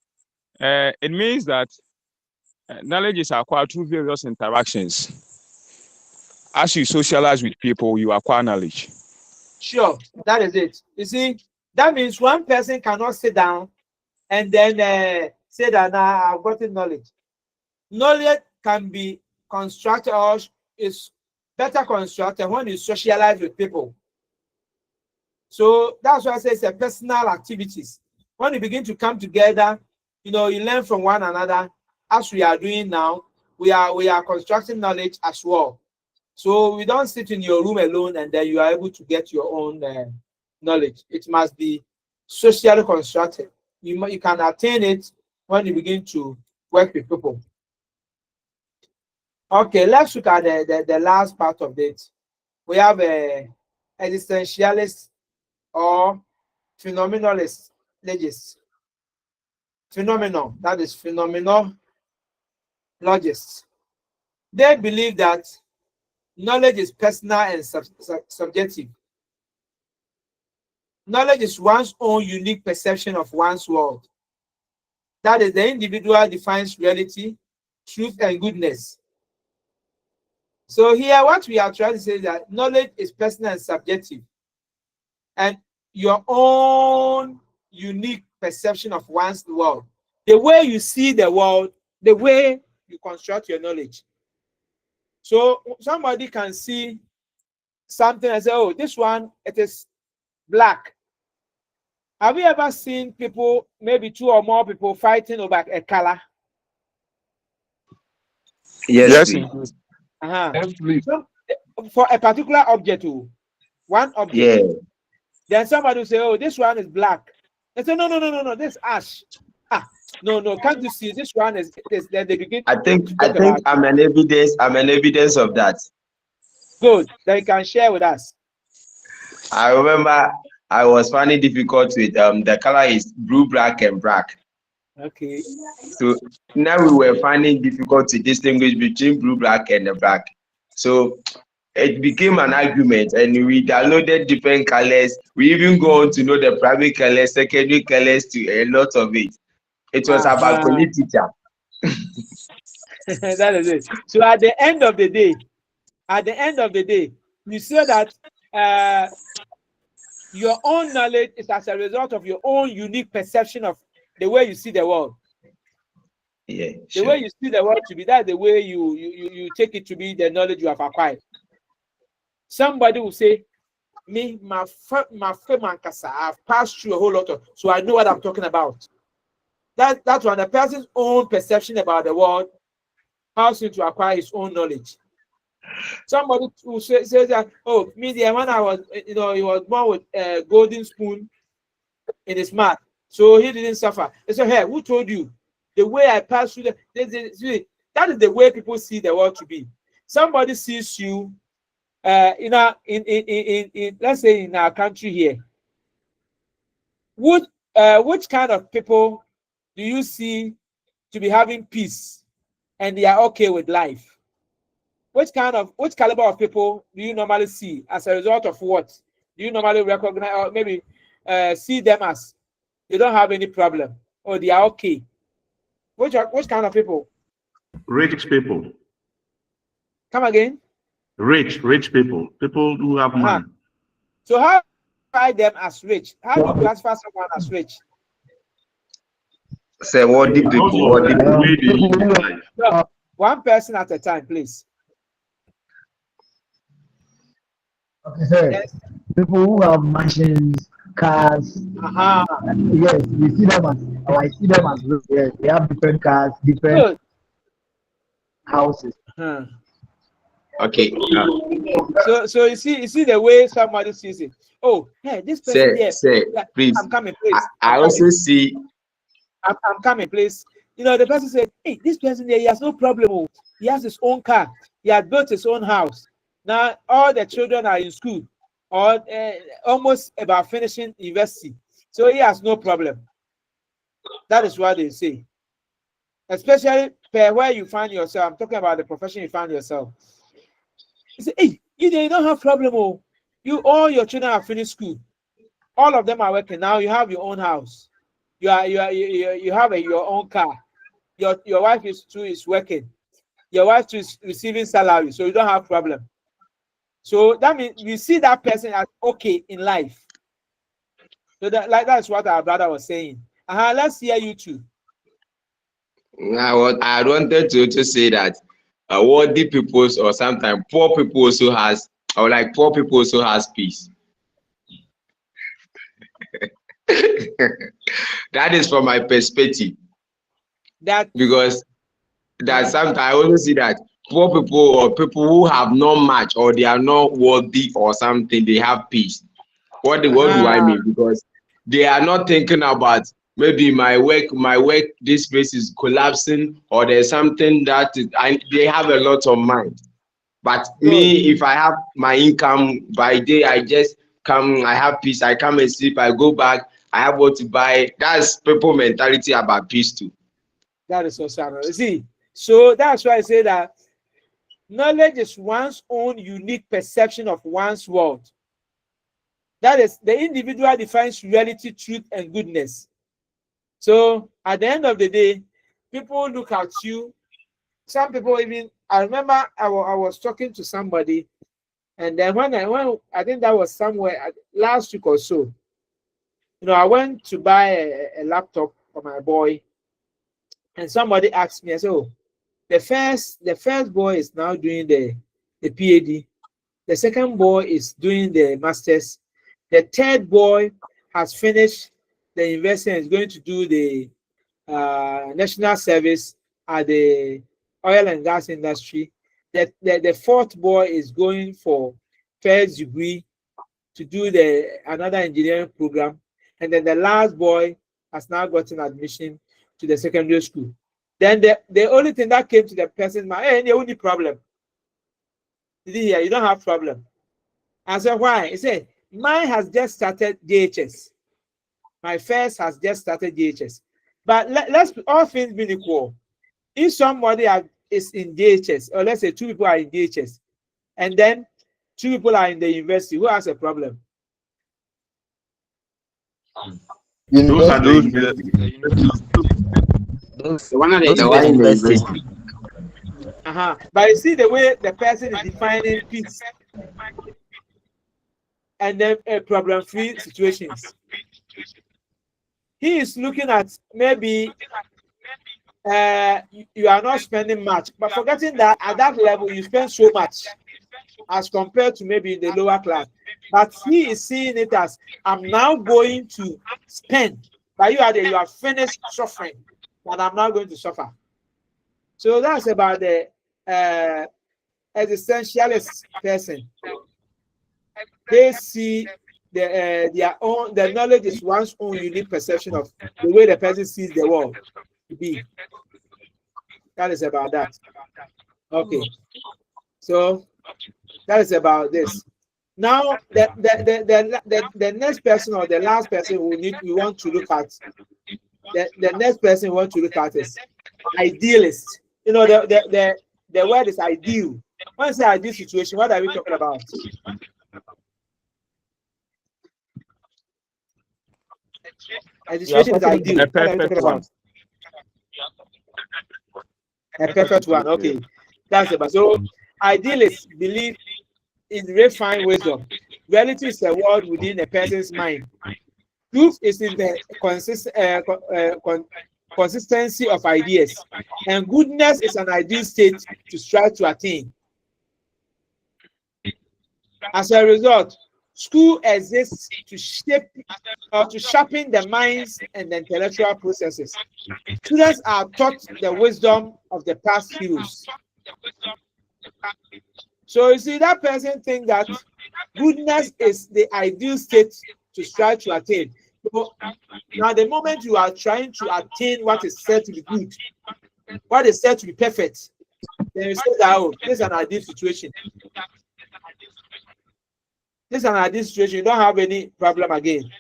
It means that knowledge is acquired through various interactions. As you socialize with people, you acquire knowledge. Sure, that is it. You see, that means one person cannot sit down and then say that now I've gotten knowledge. Knowledge can be constructed or is better constructed when you socialize with people. So that's why I say it's a personal activities. When you begin to come together, you learn from one another. As we are doing now, we are constructing knowledge as well. So we don't sit in your room alone and then you are able to get your own knowledge. It must be socially constructed. You can attain it when you begin to work with people. Okay, let's look at the last part of it. We have a existentialist or phenomenalist logists. Phenomenon, that is phenomenologists. They believe that knowledge is personal and subjective. Knowledge is one's own unique perception of one's world. That is, the individual defines reality, truth, and goodness. So here, what we are trying to say is that knowledge is personal and subjective. And your own unique perception of one's world. The way you see the world, the way you construct your knowledge. So somebody can see something and say, oh, this one, it is black. Have you ever seen people, maybe two or more people fighting over a color? Yes, please. Yes, please. So, for a particular object, one object. Yeah. Then somebody will say, oh, this one is black. I said, no, this ash. No, can't you see this one is this? Then they begin I to think talk about it. I'm an evidence of that. Good. Then you can share with us. I remember I was finding difficult with the color is blue, black, and black. Okay. So now we were finding difficult to distinguish between blue, black, and the black. So it became an argument, and we downloaded different colors. We even go on to know the primary colors, secondary colors, to a lot of it. It was about political. That is it. So at the end of the day, you see that your own knowledge is as a result of your own unique perception of the way you see the world. Yeah, the way you see the world to be, that's the way you take it to be the knowledge you have acquired. Somebody will say, me, my friend Mankasa, I've passed through a whole lot of, so I know what I'm talking about. That's when the person's own perception about the world helps him to acquire his own knowledge. Somebody who says that, oh, me, the when I was, he was born with a golden spoon in his mouth, so he didn't suffer. They said, hey, who told you? The way I passed through that is the way people see the world to be. Somebody sees you, in let's say in our country here. Which kind of people do you see to be having peace and they are okay with life? Which caliber of people do you normally see as a result of what? Do you normally recognize or maybe see them as they don't have any problem or they are okay? Which kind of people? Rich people. Come again? Rich people. People who have money. So how do you classify them as rich? How do you classify someone as rich? Say what the people, what the way they live life. So, one person at a time, please. Okay, sir. Yes. People who have mansions, cars. Yes, we see them as, or I see them as, yes, they have different cars, different houses. Okay. So you see the way somebody sees it. Oh, hey, this person say, please. I'm coming, please. I also see. I'm coming, please. The person said, hey, this person there, he has no problem. Oh. He has his own car. He has built his own house. Now all the children are in school or almost about finishing university. So he has no problem. That is what they say. Especially where you find yourself. I'm talking about the profession you find yourself. You say, hey, you don't have problem. Oh. All your children have finished school. All of them are working. Now you have your own house. You have your own car. Your wife is working. Your wife is receiving salary, so you don't have problem. So that means you see that person as okay in life. So that's what our brother was saying. Let's hear you too. I wanted to say that worthy people or sometimes poor people also has, or like poor people also has peace. That is from my perspective. Because that sometimes I also see that poor people or people who have not much or they are not worthy or something, they have peace. What do I mean? Because they are not thinking about maybe my work, this place is collapsing, or there's something that they have a lot of mind. But me, if I have my income by day, I just come, I have peace, I come and sleep, I go back, I have what to buy. That's people mentality about peace too. That is so sad. See, so that's why I say that knowledge is one's own unique perception of one's world. That is, the individual defines reality, truth, and goodness. So at the end of the day, people look at you. Some people even, I remember I was talking to somebody, and then when I think that was somewhere last week or so, I went to buy a laptop for my boy, and somebody asked me, I said, oh, the first boy is now doing the PhD. The second boy is doing the master's. The third boy has finished the university and is going to do the national service at the oil and gas industry. The fourth boy is going for first degree to do another engineering program. and then the last boy has now gotten admission to the secondary school. Then the only thing that came to the person's mind, hey, the only problem. Did you hear? You don't have problem. I said, why? He said, mine has just started JHS. My first has just started JHS. But let's all things being equal. If somebody is in JHS, or let's say 2 people are in JHS, and then 2 people are in the university, who has a problem? Those are the one in the university. But you see the way the person is defining peace and then problem-free situations. He is looking at maybe you are not spending much, but forgetting that at that level you spend so much as compared to maybe the lower class. But he is seeing it as, I'm now going to spend, but you are finished suffering, but I'm not going to suffer. So that's about the existentialist person. They see their own, the knowledge is one's own unique perception of the way the person sees the world to be. That is about that. Okay. So that is about this. Now the next person or the last person we want to look at. The next person we want to look at is idealist. You know, the word is ideal. When I say ideal situation, what are we talking about? A situation is ideal. What are we talking about? A perfect one. Okay, that's about. So idealists believe in refined wisdom. Reality is a world within a person's mind. Truth is in the consistency of ideas, and goodness is an ideal state to strive to attain. As a result, school exists to shape or to sharpen the minds and the intellectual processes. Students are taught the wisdom of the past heroes. So you see, that person thinks that goodness is the ideal state to strive to attain. So now, the moment you are trying to attain what is said to be good, what is said to be perfect, then you say that, oh, this is an ideal situation. This is an ideal situation. You don't have any problem again.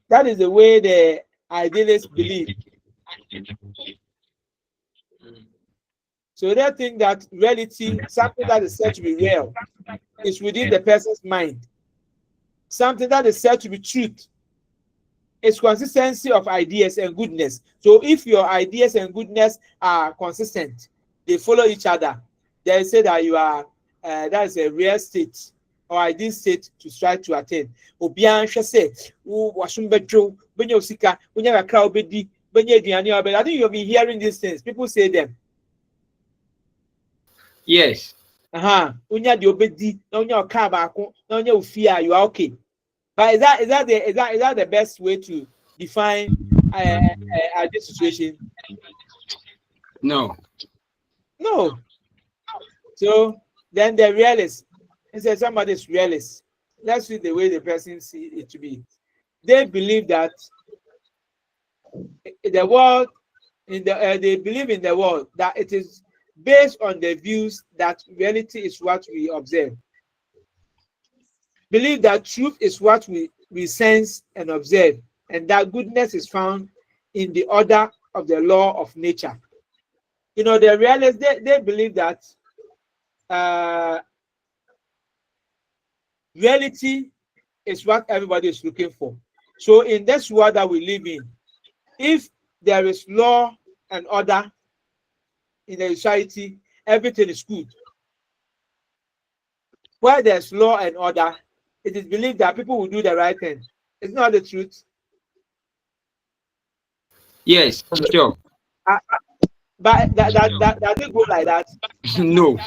That is the way the idealists believe. So they think that reality, something that is said to be real, is within the person's mind. Something that is said to be truth is consistency of ideas and goodness. So if your ideas and goodness are consistent, they follow each other, they say that you are that is a real state or ideal state to strive to attain. I think you've been hearing these things. People say them. Yes. Unya di obedi, na unya okabako, na unya ufia, you are okay. But is that the best way to define this situation? No. No. So then the realist, he said somebody is realist. Let's see the way the person see it to be. They believe that the world, they believe in the world that it is based on the views that reality is what we observe. Believe that truth is what we sense and observe, and that goodness is found in the order of the law of nature. You know, the realists, they believe that reality is what everybody is looking for. So in this world that we live in, if there is law and order in the society, everything is good. Where there's law and order, it is believed that people will do the right thing. It's not the truth. Yes, sure. But that doesn't go like that. No.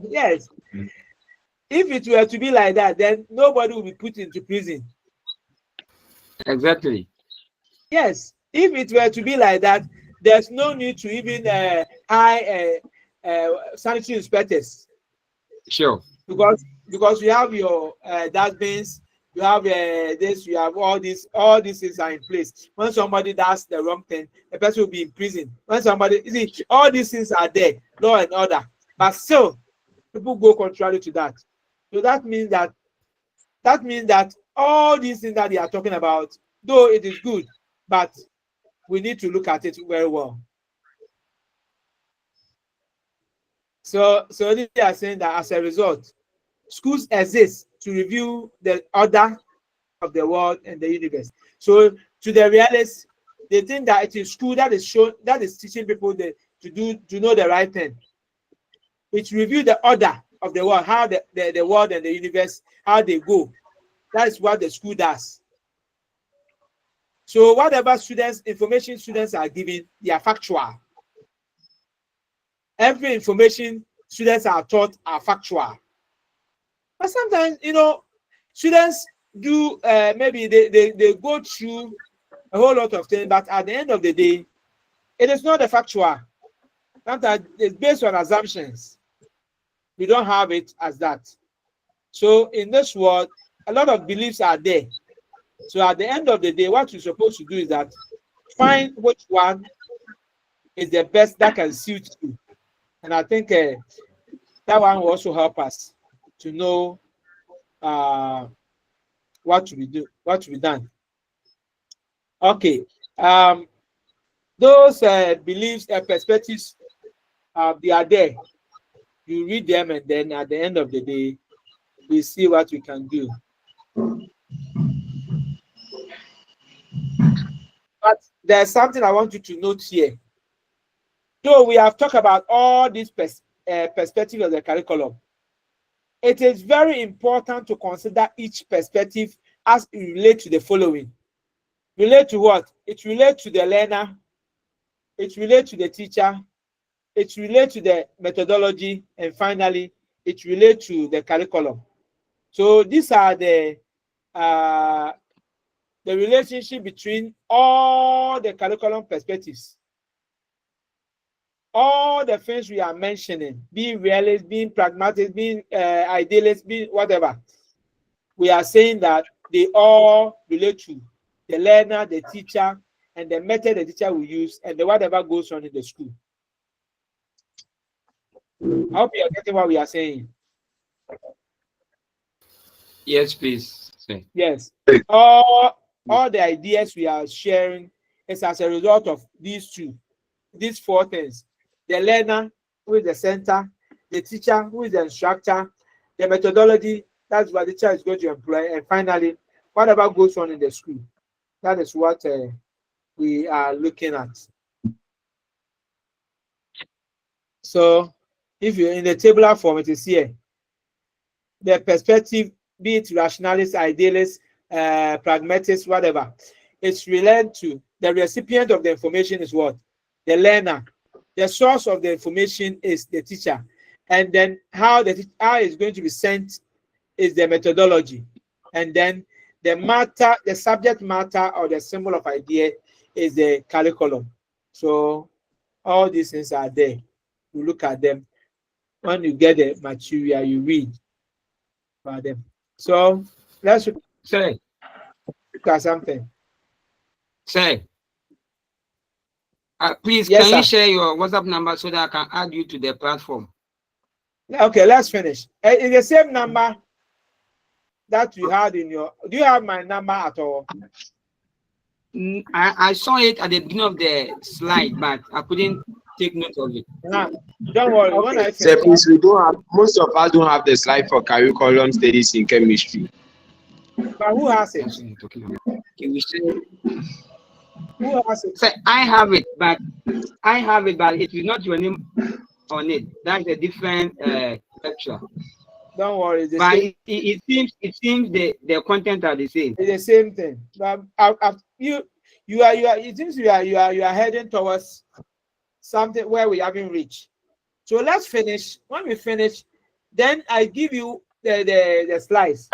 Yes. If it were to be like that, then nobody will be put into prison. Exactly. Yes. If it were to be like that, there's no need to even hire sanitary inspectors. Sure. Because you have your dustbins, You have this, you have all these things are in place. When somebody does the wrong thing, the person will be in prison. When somebody, you see, all these things are there, law and order. But still, people go contrary to that. So that means that all these things that they are talking about, though it is good, but we need to look at it very well. So they are saying that as a result, schools exist to review the order of the world and the universe. So to the realists, they think that it is school that is teaching people to know the right thing. It review the order of the world, how the world and the universe, how they go. That is what the school does. So whatever information students are given, they are factual. Every information students are taught are factual. But sometimes, students do maybe they go through a whole lot of things, but at the end of the day, it is not the factual. Sometimes it's based on assumptions. We don't have it as that. So in this world, a lot of beliefs are there. So at the end of the day, what you're supposed to do is that find which one is the best that can suit you. And I think that one will also help us to know what to be done. Okay. Those beliefs and perspectives, they are there. You read them, and then at the end of the day, we see what we can do. But there's something I want you to note here. Though we have talked about all these perspectives of the curriculum, it is very important to consider each perspective as it relates to the following. Relate to what? It relates to the learner. It relates to the teacher. It relates to the methodology. And finally, it relates to the curriculum. So these are the relationship between all the curriculum perspectives. All the things we are mentioning, being realist, being pragmatic, being idealist, being whatever, we are saying that they all relate to the learner, the teacher, and the method the teacher will use, and the whatever goes on in the school. I hope you are getting what we are saying. Yes, please. Yes. All the ideas we are sharing is as a result of these four things. The learner, who is the center, the teacher, who is the instructor, the methodology, that's what the teacher is going to employ, and finally, whatever goes on in the school. That is what we are looking at. So, if you're in the tabular form, it is here. The perspective, be it rationalist, idealist, pragmatist, whatever, it's related to the recipient of the information is what? The learner. The source of the information is the teacher. And then how it's going to be sent is the methodology. And then the subject matter or the symbol of idea is the curriculum. So all these things are there. You look at them. When you get the material, you read about them. So let's look at something. Say, please, yes, can you sir. share your WhatsApp number so that I can add you to the platform? Okay, let's finish. It's the same number that you had in your. Do you have my number at all? I saw it at the beginning of the slide, but I couldn't take note of it. Don't worry. Okay. When I So finish, please, most of us don't have the slide for curriculum studies in chemistry. But who has it? Who has it? So I have it, but it is not your name on it. That's a different lecture. Don't worry. But it seems the content are the same. It's the same thing. But you are. It seems you are heading towards something where we haven't reached. So let's finish. When we finish, then I give you the slides.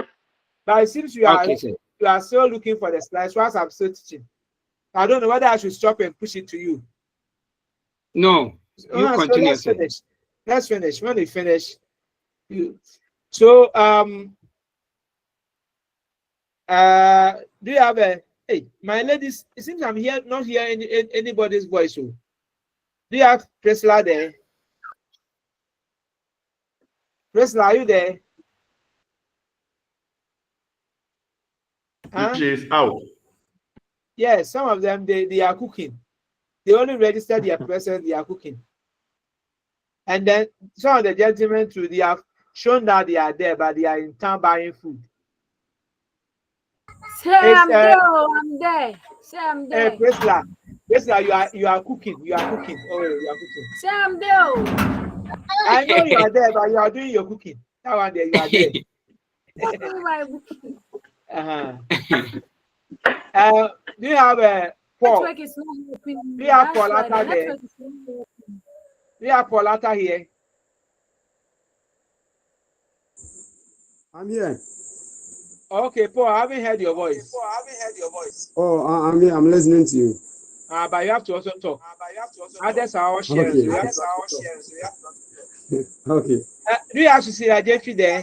But it seems you are still looking for the slides whilst I'm still teaching. I don't know whether I should stop and push it to you. No, you continue. Let's finish. Let's finish. When we finish, so Do you have a? Hey, my ladies, it seems I'm here, not hearing anybody's voice. So, do you have Priscilla there? Priscilla, are you there? Huh? She's out. Yes, some of them they are cooking. They only register their presence, they are cooking. And then some of the gentlemen too, they have shown that they are there, but they are in town buying food. Say I'm there. I'm there. Say I'm there. Hey, Priscilla, you are cooking. You are cooking. Oh, you are cooking. Say I'm there. I know you are there, but you are doing your cooking. That one there, you are there. Do you have a Paul? Do you have Paulata there? Do you have Paulata here? I'm here. Okay, Paul, I haven't heard your voice. Oh, I'm here. I'm listening to you. But you have to also talk. Others are all sharing. Okay. So you have to also talk. Okay. Do you have to see Jeffrey there?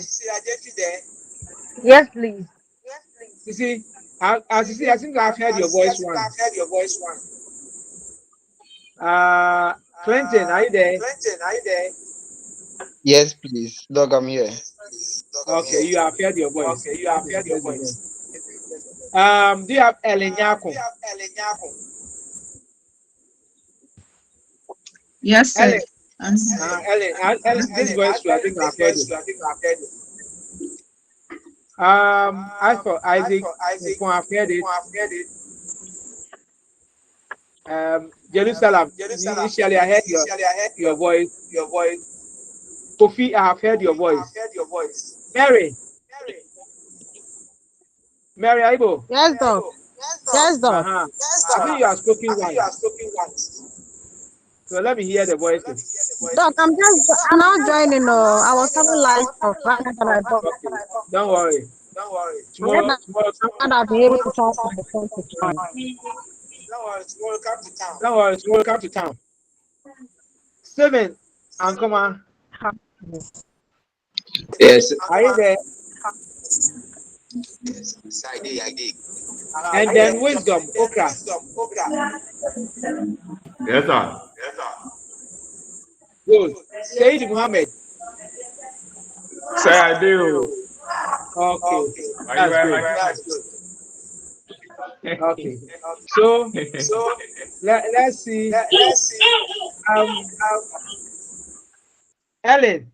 Yes, please. You see, as you see, I think I've heard your voice once. Clinton, are you there? Yes, please. Dog, I'm here. Okay, you have heard your voice. Do you have Ellen Yako? Yes, sir. Ellen, this voice, I think I've heard it. I thought Isaac, I've heard it. Jerusalem, initially I heard your voice. Kofi, I have heard your voice. Mary Aibo. Yes, dog. Yes, dog. I think you are spoken once. So let me hear the voices. Dog, I'm now joining. I was having live talk. Okay. Don't worry. Tomorrow I'll be able to talk to the phone to join. Don't worry. Tomorrow come to town. Steven, Ankoma. Yes. Are you there? Yes, I did. And then wisdom, Okra. Yes, sir. Good. Said Muhammad. Say I do. Okay. That's good. Okay. So let's see. Ellen.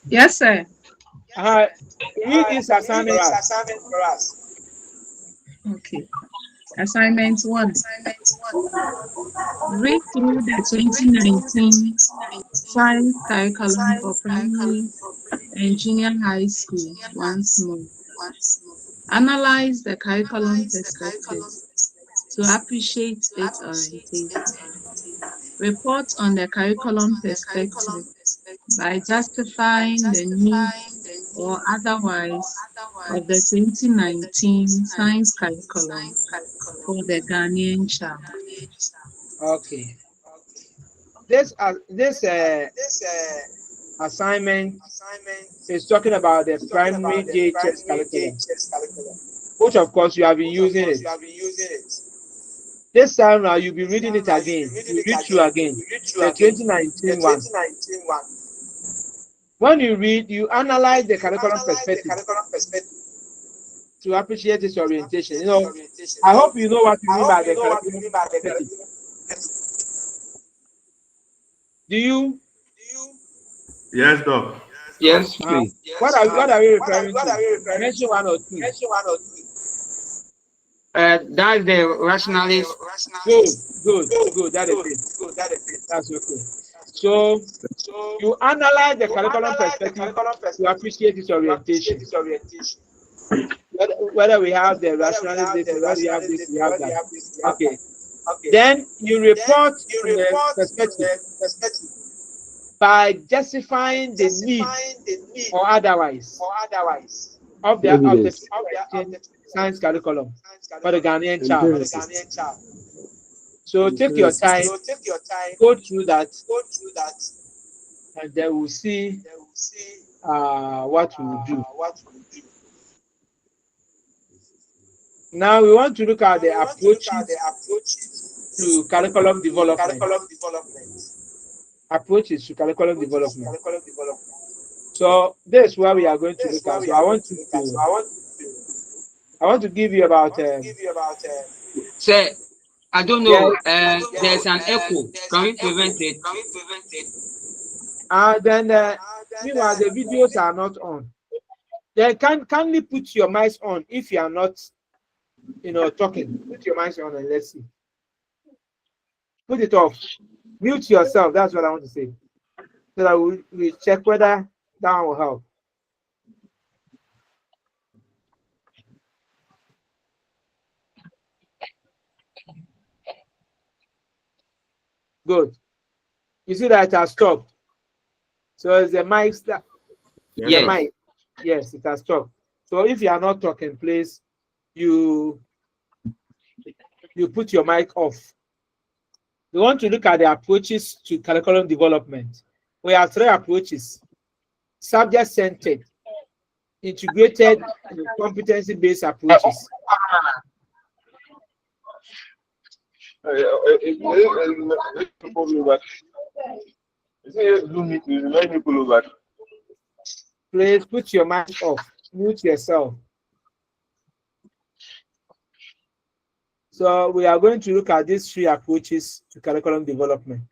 Yes, sir. Read this assignment for us. Okay. Assignment 1. Read through the 2019 science curriculum for primary and junior high school once more. Analyze the curriculum perspective to appreciate its orientation. Report on the curriculum perspective by justifying the need or otherwise of the 2019 science curriculum for the Ghanaian child. Okay. This assignment is talking about the primary JHS curriculum, which of course you have been using it. This time now you'll be reading it again. You read through again the 2019 one. When you read, you analyze the curriculum perspective to appreciate its orientation. You know, I hope you know what you mean by the curriculum perspective. Do you? Yes, doc. Yes, please. What are we referring to? Mention one or two. That's the rationalist. Good. That is it. That's okay. So you analyze the curriculum perspective to appreciate its orientation. Whether we have the rationalist, whether we have this, we have that. Okay. Then you report on the perspective by justifying the need or otherwise of the science curriculum for the Ghanaian child. So take your time, go through that, and then we'll see what we will do. Now we want to look at the approaches to curriculum development. Approaches to curriculum development. So this is where we are going to look at. So I want to give you about. Sir, I don't know. There's an echo. Can we prevent it? And then, meanwhile, the videos are not on. Then kindly put your mics on if you are not, talking. Put your mics on and let's see. Put it off. Mute yourself. That's what I want to say. So that we check whether that will help. Good. You see that it has stopped. So it's the mic that. Yes. The mic. Yes, it has stopped. So if you are not talking, please, you put your mic off. We want to look at the approaches to curriculum development. We have 3 approaches: subject-centered, integrated, and competency-based approaches. Please put your mic off. Mute yourself. So we are going to look at these 3 approaches to curriculum development: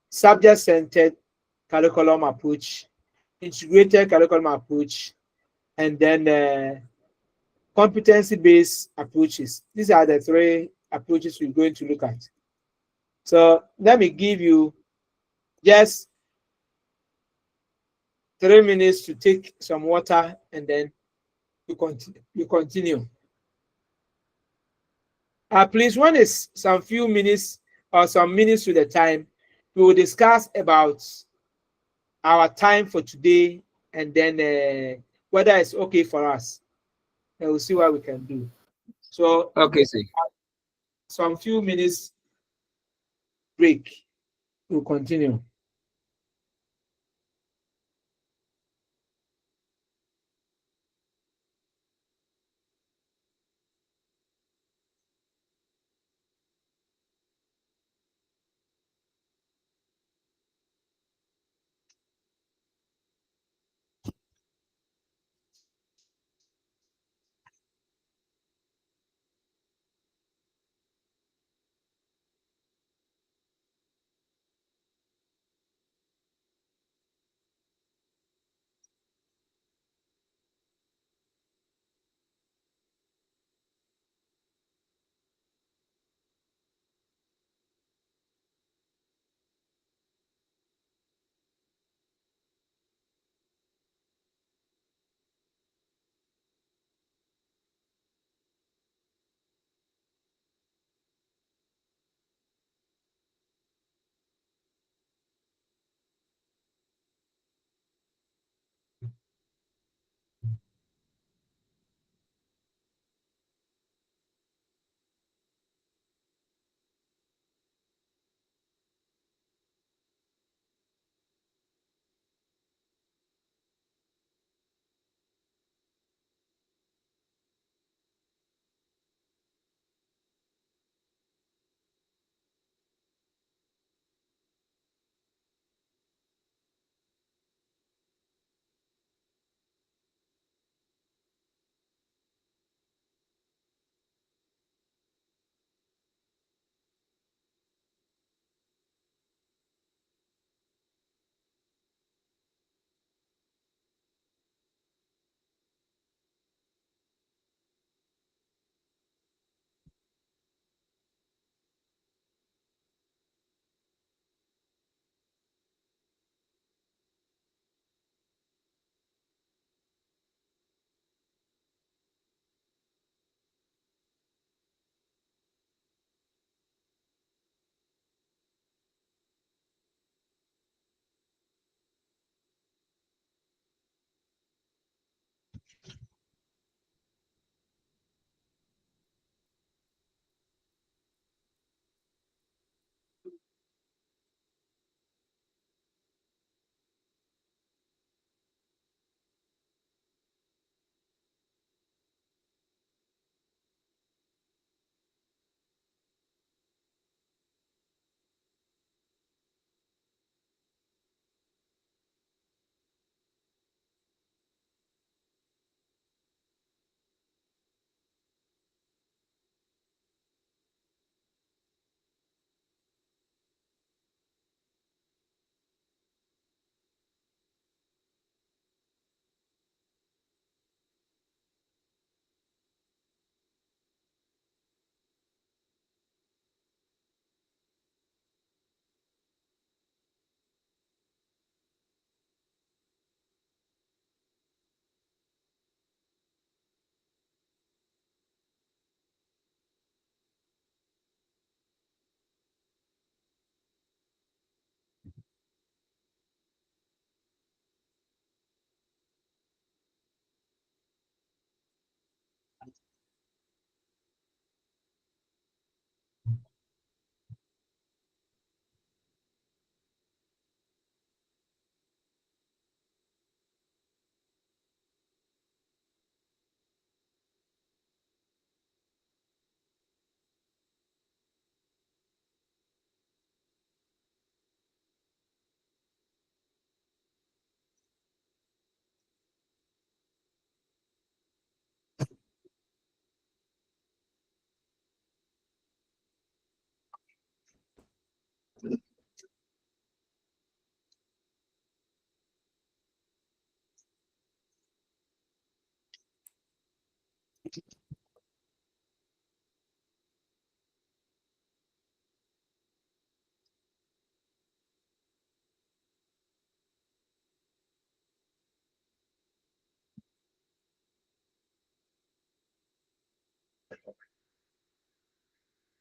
subject-centered curriculum approach, integrated curriculum approach, and then competency-based approaches. These are the 3 approaches we're going to look at. So let me give you just 3 minutes to take some water, and then you continue. Please, when it's some few minutes or some minutes to the time, we will discuss about our time for today, and then whether it's okay for us, and we'll see what we can do. So okay, sir. Some few minutes break. We'll continue.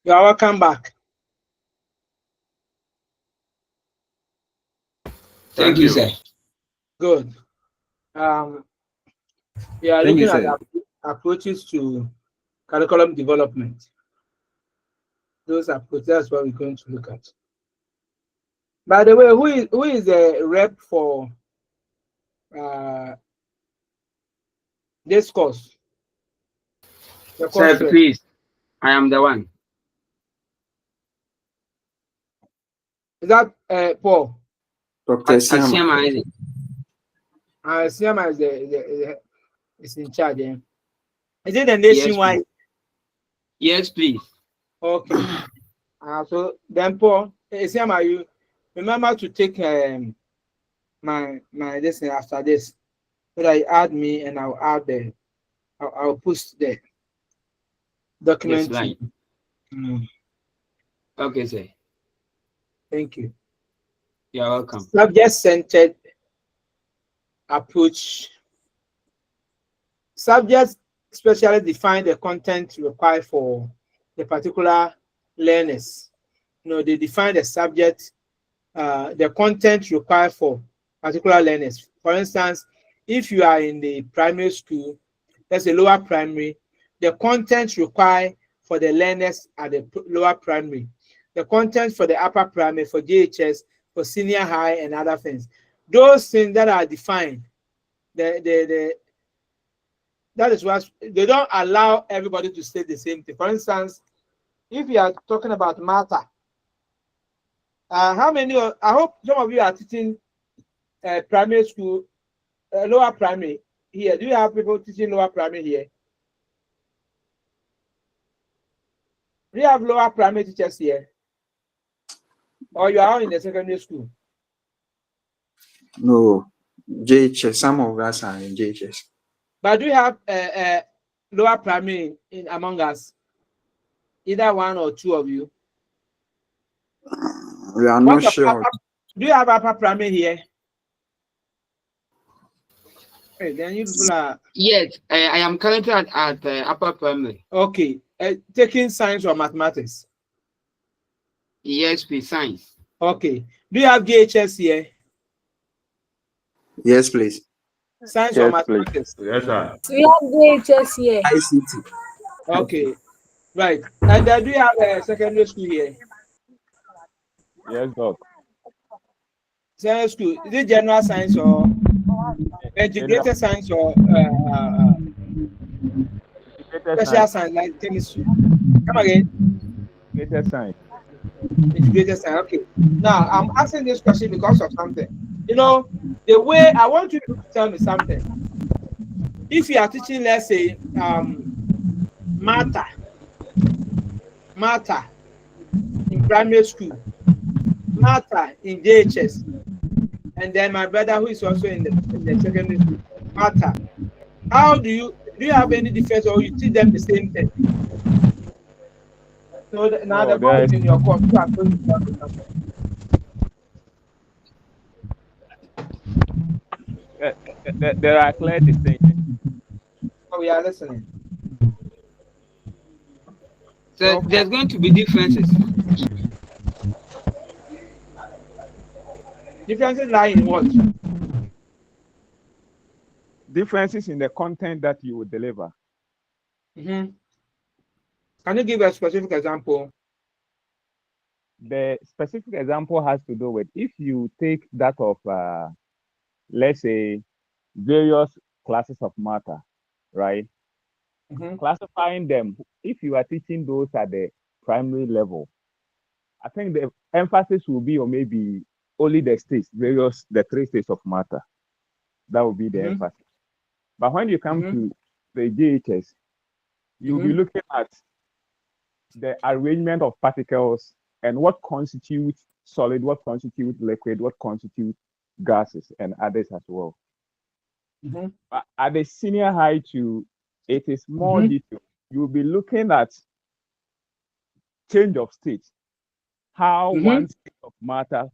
You are welcome back. Thank you, sir. Good. We are Thank you, looking at sir. approaches to curriculum development. Those approaches, that's what we're going to look at. By the way, who is the rep for this course? The course Sir, rep. please, I am the one. Is that Paul? Dr. Siama. Siama is in charge. Eh? Is it the Yes, nationwide? please. Yes, please. Okay. So then, Paul, Siama, you remember to take my this after this, so that you add me and I'll add the I'll post the document. Yes, right. Okay, sir. Thank you. You're welcome. Subject-centered approach. Subjects specially define the content required for the particular learners. They define the subject, the content required for particular learners. For instance, if you are in the primary school, that's a lower primary, the content required for the learners at the lower primary, the content for the upper primary, for JHS, for senior high, and other things. Those things that are defined, that is what they don't allow everybody to say the same thing. For instance, if you are talking about matter, how many? I hope some of you are teaching primary school, lower primary here. Do you have people teaching lower primary here? Do you have lower primary teachers here? Or you are all in the secondary school? No, JHS. Some of us are in JHS. But do you have lower primary in among us? Either one or two of you? We are not sure. Do you have upper primary here? Hey, then you people are... Yes, I am currently at upper primary. Okay, taking science or mathematics? Yes, please, science. Okay. Do you have JHS here? Yes, please. Science or mathematics? Yes, sir. We have JHS here. ICT. Okay, right. And do you have a secondary school here? Yes, Doc. Secondary school, is it general science or integrated science or special science like chemistry? Come again. Integrated science. Integrated science. Okay. Now I'm asking this question because of something. The way I want you to tell me something. If you are teaching, let's say, matter in primary school, matter in JHS, and then my brother who is also in the secondary school, matter. How do you have any difference, or you teach them the same thing? So now the ball is in your court. You are going to tell me something. There are clear distinctions. Oh, we are listening. So there's going to be differences. Differences lie in what? Differences in the content that you would deliver. Mm-hmm. Can you give a specific example? The specific example has to do with if you take that of, let's say, various classes of matter, right? Mm-hmm. Classifying them, if you are teaching those at the primary level, I think the emphasis will be on maybe only the states, the 3 states of matter. That will be the emphasis. But when you come to the JHS, you'll be looking at the arrangement of particles and what constitutes solid, what constitutes liquid, what constitutes gases, and others as well. But at the senior high too, it is more detailed. You'll be looking at change of state, how one state of matter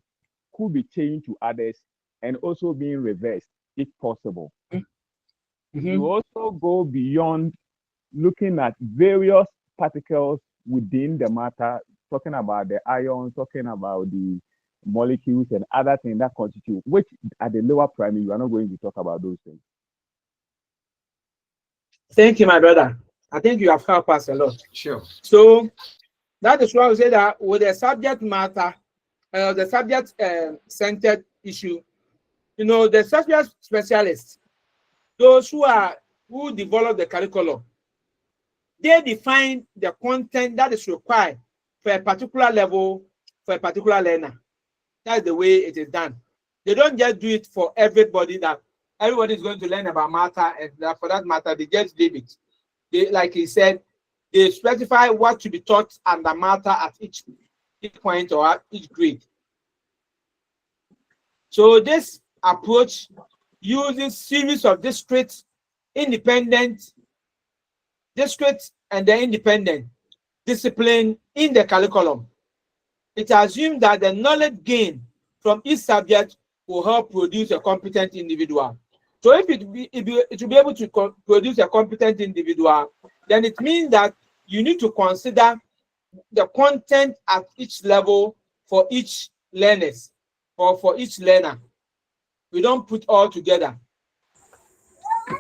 could be changed to others and also being reversed if possible. You also go beyond looking at various particles within the matter, talking about the ions, talking about the molecules and other things that constitute, which at the lower primary, you are not going to talk about those things. Thank you, my brother. I think you have helped us a lot. Sure. So that is why we say that with the subject matter, the subject centered issue, you know, the subject specialists, those who develop the curriculum, they define the content that is required for a particular level, for a particular learner. That's the way it is done. They don't just do it for everybody, that everybody is going to learn about matter, and that for that matter, they just leave it. They, like he said, they specify what to be taught under matter at each point or at each grade. So this approach uses series of discrete, independent, discrete and the independent discipline in the curriculum. It assumes that the knowledge gained from each subject will help produce a competent individual. So if it will be able to produce a competent individual, then it means that you need to consider the content at each level for each learners or for each learner. We don't put all together.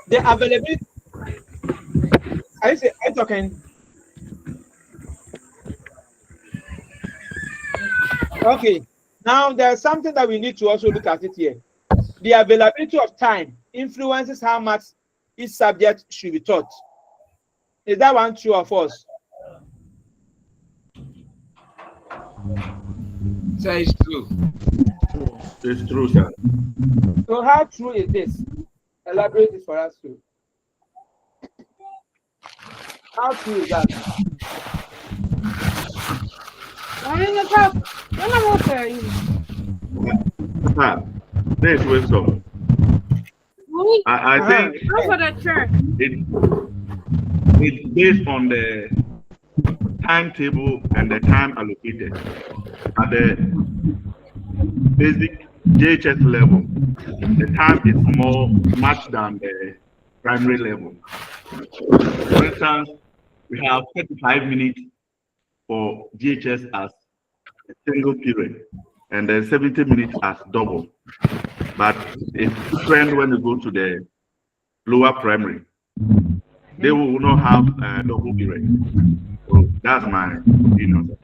The availability. Are you talking? Okay. Now there's something that we need to also look at it here. The availability of time influences how much each subject should be taught. Is that one true or false? So it's true. It's true, sir. So how true is this? Elaborate this for us too. How true is that? There's wisdom. I think it's based on the timetable and the time allocated at the basic JHS level. The time is much than the primary level. For instance, we have 35 minutes for GHS as a single period, and then 70 minutes as double. But it's different when you go to the lower primary. They will not have a double period. So that's my opinion.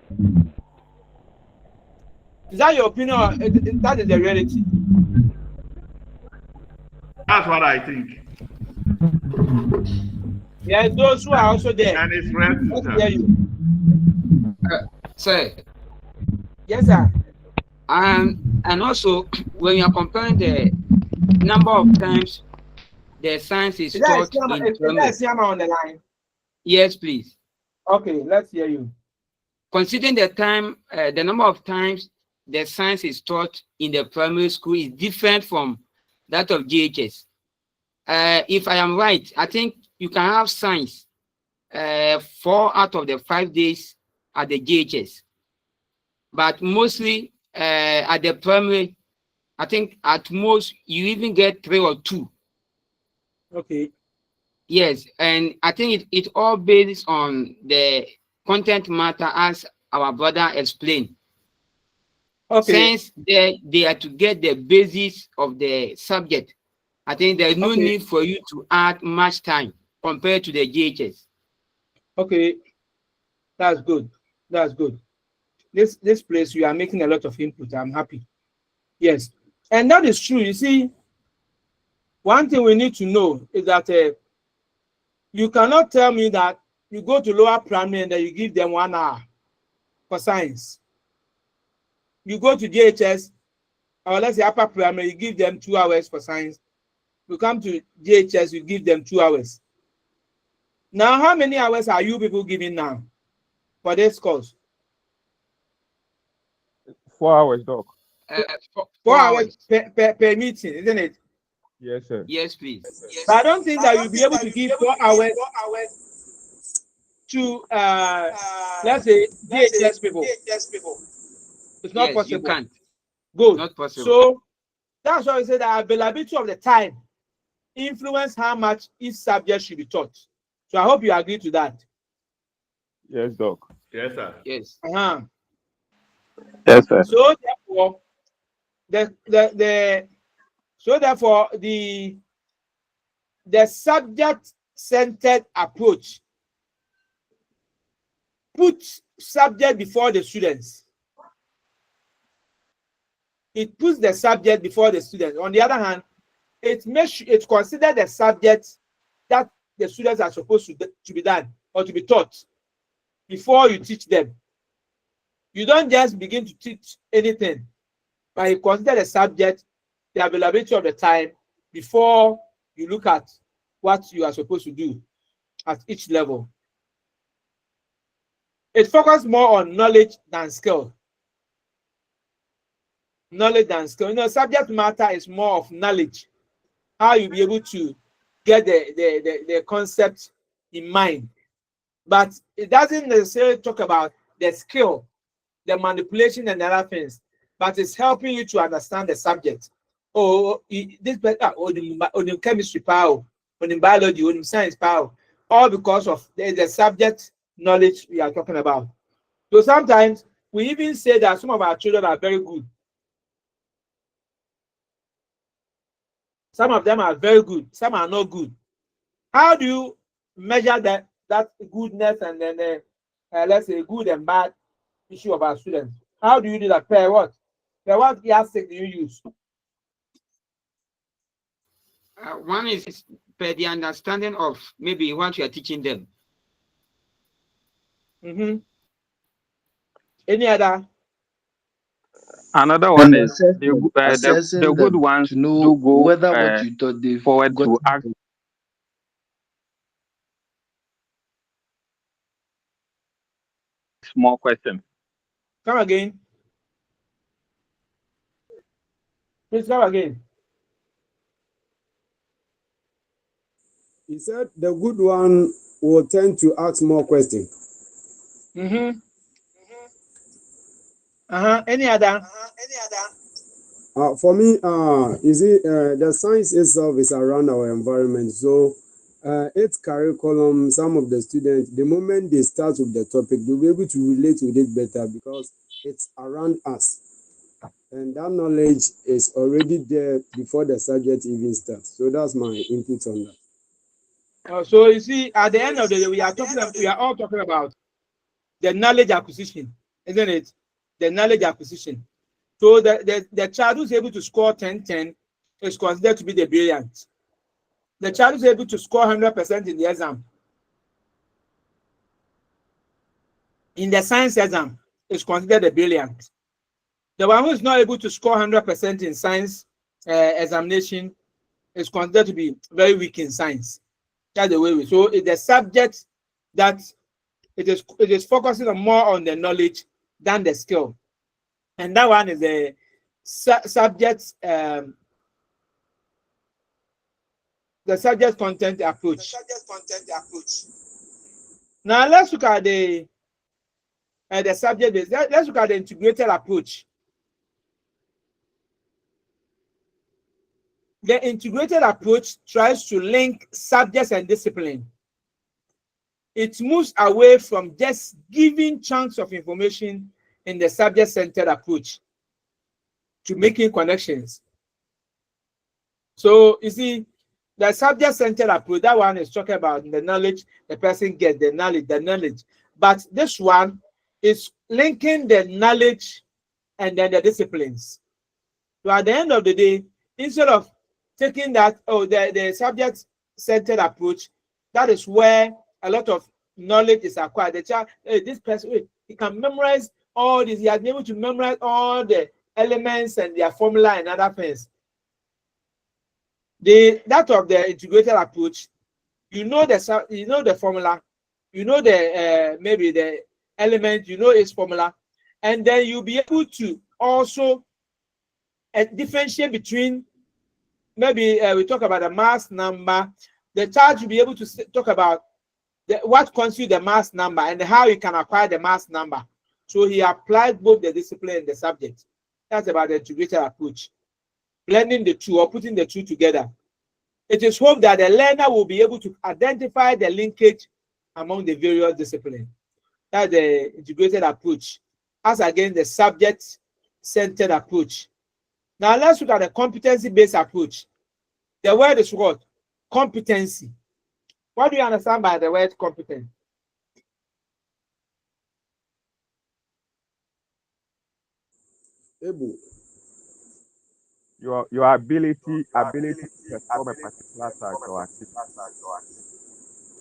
Is that your opinion? Or that is the reality? That's what I think. Yeah, those who are also there. And it's rare to hear you. Sir. Yes, sir. And also, when you are comparing the number of times the science is taught in is that Siama on the line? Yes, please. Okay, let's hear you. Considering the time, the number of times the science is taught in the primary school is different from that of GHS. If I am right, I think you can have science 4 out of the 5 days at the GHS, but mostly at the primary, I think at most you even get 3 or 2. Okay. Yes, and I think it all based on the content matter, as our brother explained. Okay. Since they are to get the basis of the subject, I think there's no need for you to add much time compared to the GHS. Okay, that's good. That's good. This place, you are making a lot of input. I'm happy. Yes, and that is true. You see, one thing we need to know is that you cannot tell me that you go to lower primary and then you give them 1 hour for science. You go to GHS, or let's say upper primary, you give them 2 hours for science. You come to GHS, you give them 2 hours. Now, how many hours are you people giving now for this course? 4 hours, Doc. 4 hours per meeting, isn't it? Yes, sir. Yes, please. But I don't think that you'll be able to give 4 hours to, let's say, DHS people. It's not possible. You can't. Good. Not possible. So that's why we say that availability of the time influence how much each subject should be taught. So I hope you agree to that. Yes, Doc. Yes, sir. Yes. Yes, sir. So therefore, the subject-centered approach puts subject before the students. It puts the subject before the students. On the other hand, it considers the subject that the students are supposed to be done or to be taught before you teach them. You don't just begin to teach anything, but you consider the subject, the availability of the time before you look at what you are supposed to do at each level. It focuses more on knowledge than skill. Knowledge than skill. You know, subject matter is more of knowledge. How you be able to get the concept in mind. But it doesn't necessarily talk about the skill, the manipulation and the other things, but it's helping you to understand the subject. Oh, this better, or the chemistry power, or the biology, or the science power, all because of the subject knowledge we are talking about. So sometimes we even say that some of our children are very good. Some of them are very good, some are not good. How do you measure that goodness and then let's say good and bad issue of our students? How do you do that? Per what? Per what yardstick do you use? One is per the understanding of maybe what you are teaching them. Any other? Another one And is the good ones to know do go whether what you thought they've forward got to act. Small question. Come again. Please come again. He said the good one will tend to ask more questions. Any other? For me, you see, the science itself is around our environment. So its curriculum, some of the students, the moment they start with the topic, they'll be able to relate with it better because it's around us. And that knowledge is already there before the subject even starts. So that's my input on that. So you see, at the end of the day, we are all talking about the knowledge acquisition, isn't it? The knowledge acquisition. So the child who's able to score 10-10 is considered to be the brilliant. The child who's able to score 100% in the exam, in the science exam, is considered the brilliant. The one who is not able to score 100% in science examination is considered to be very weak in science. That's the way we. So it's the subject that it is focusing more on the knowledge than the skill, and that one is the subject content approach. Now let's look at the subject base. Let's look at the integrated approach. The integrated approach tries to link subjects and discipline. It moves away from just giving chunks of information in the subject-centered approach to making connections. So you see, the subject-centered approach, that one is talking about the knowledge the person gets, the knowledge. But this one is linking the knowledge and then the disciplines. So at the end of the day, instead of taking that, the subject-centered approach, that is where a lot of knowledge is acquired. The child, this person, he can memorize all this. He has been able to memorize all the elements and their formula and other things. That of the integrated approach, you know the formula, you know the maybe the element, you know its formula, and then you'll be able to also differentiate between. Maybe we talk about the mass number. The child will be able to talk about what constitutes the mass number and how you can acquire the mass number. So he applied both the discipline and the subject. That's about the integrated approach. Blending the two or putting the two together. It is hoped that the learner will be able to identify the linkage among the various disciplines. That's the integrated approach, as against the subject-centered approach. Now let's look at the competency-based approach. The word is what? Competency. What do you understand by the word competence? Your ability to perform a particular task or activity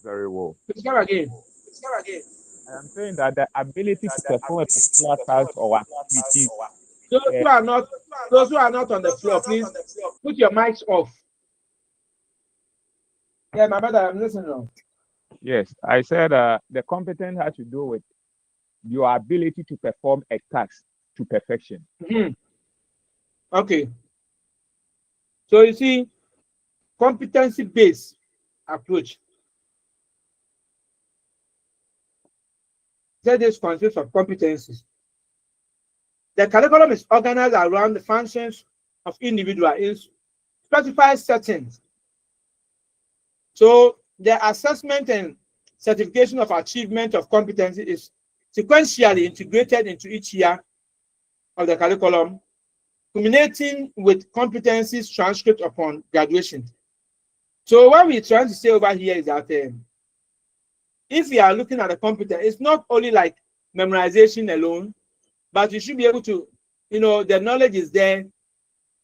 very well. Please come again. I am saying that the ability to perform a particular task or activity. Those who are not on the floor, please put your mics off. Yeah, my brother, I'm listening. Yes, I said the competence has to do with your ability to perform a task to perfection. Okay. So you see, competency-based approach. That this consists of competencies. The curriculum is organized around the functions of individuals in specified settings. So the assessment and certification of achievement of competency is sequentially integrated into each year of the curriculum, culminating with competencies transcript upon graduation. So what we're trying to say over here is that if you are looking at the competence, it's not only like memorization alone, but you should be able to, the knowledge is there,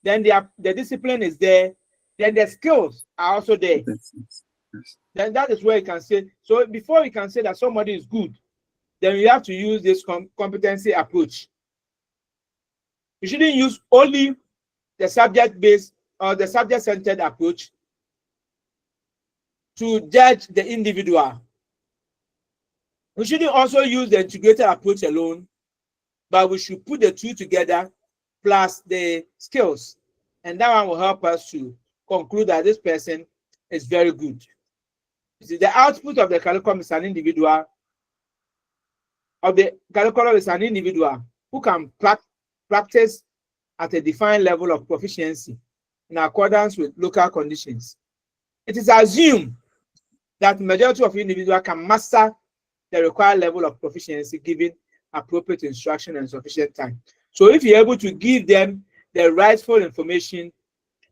then the discipline is there, then the skills are also there. Then that is where you can say, so before you can say that somebody is good, then you have to use this competency approach. You shouldn't use only the subject-based or the subject-centered approach to judge the individual. We shouldn't also use the integrated approach alone, but we should put the two together plus the skills. And that one will help us to conclude that this person is very good. See, the output of the curriculum is an individual. Who can practice at a defined level of proficiency in accordance with local conditions. It is assumed that the majority of individuals can master the required level of proficiency given appropriate instruction and sufficient time. So if you're able to give them the rightful information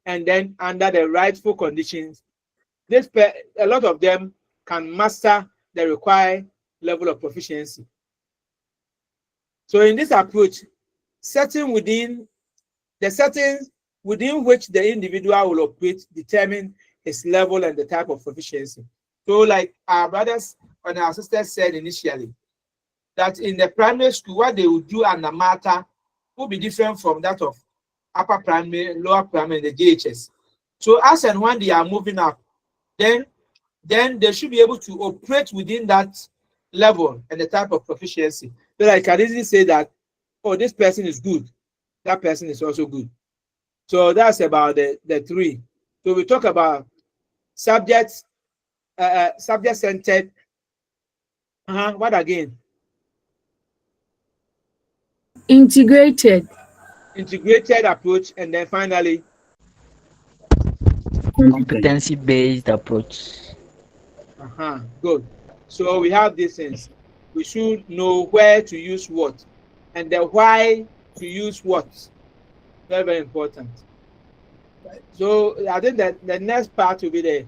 and then under the rightful conditions, a lot of them can master the required level of proficiency. So in this approach, the settings within which the individual will operate determine his level and the type of proficiency. So like our brothers and our sisters said initially, that in the primary school, what they will do under matter will be different from that of upper primary, lower primary, and the JHS. So as and when they are moving up, then they should be able to operate within that level and the type of proficiency. So I can easily say that, oh, this person is good, that person is also good. So that's about the three. So we talk about subject-centered. What again? Integrated approach, and then finally competency-based approach. Good. So we have these things. We should know where to use what, and the why to use what. Very, very important. So I think that the next part will be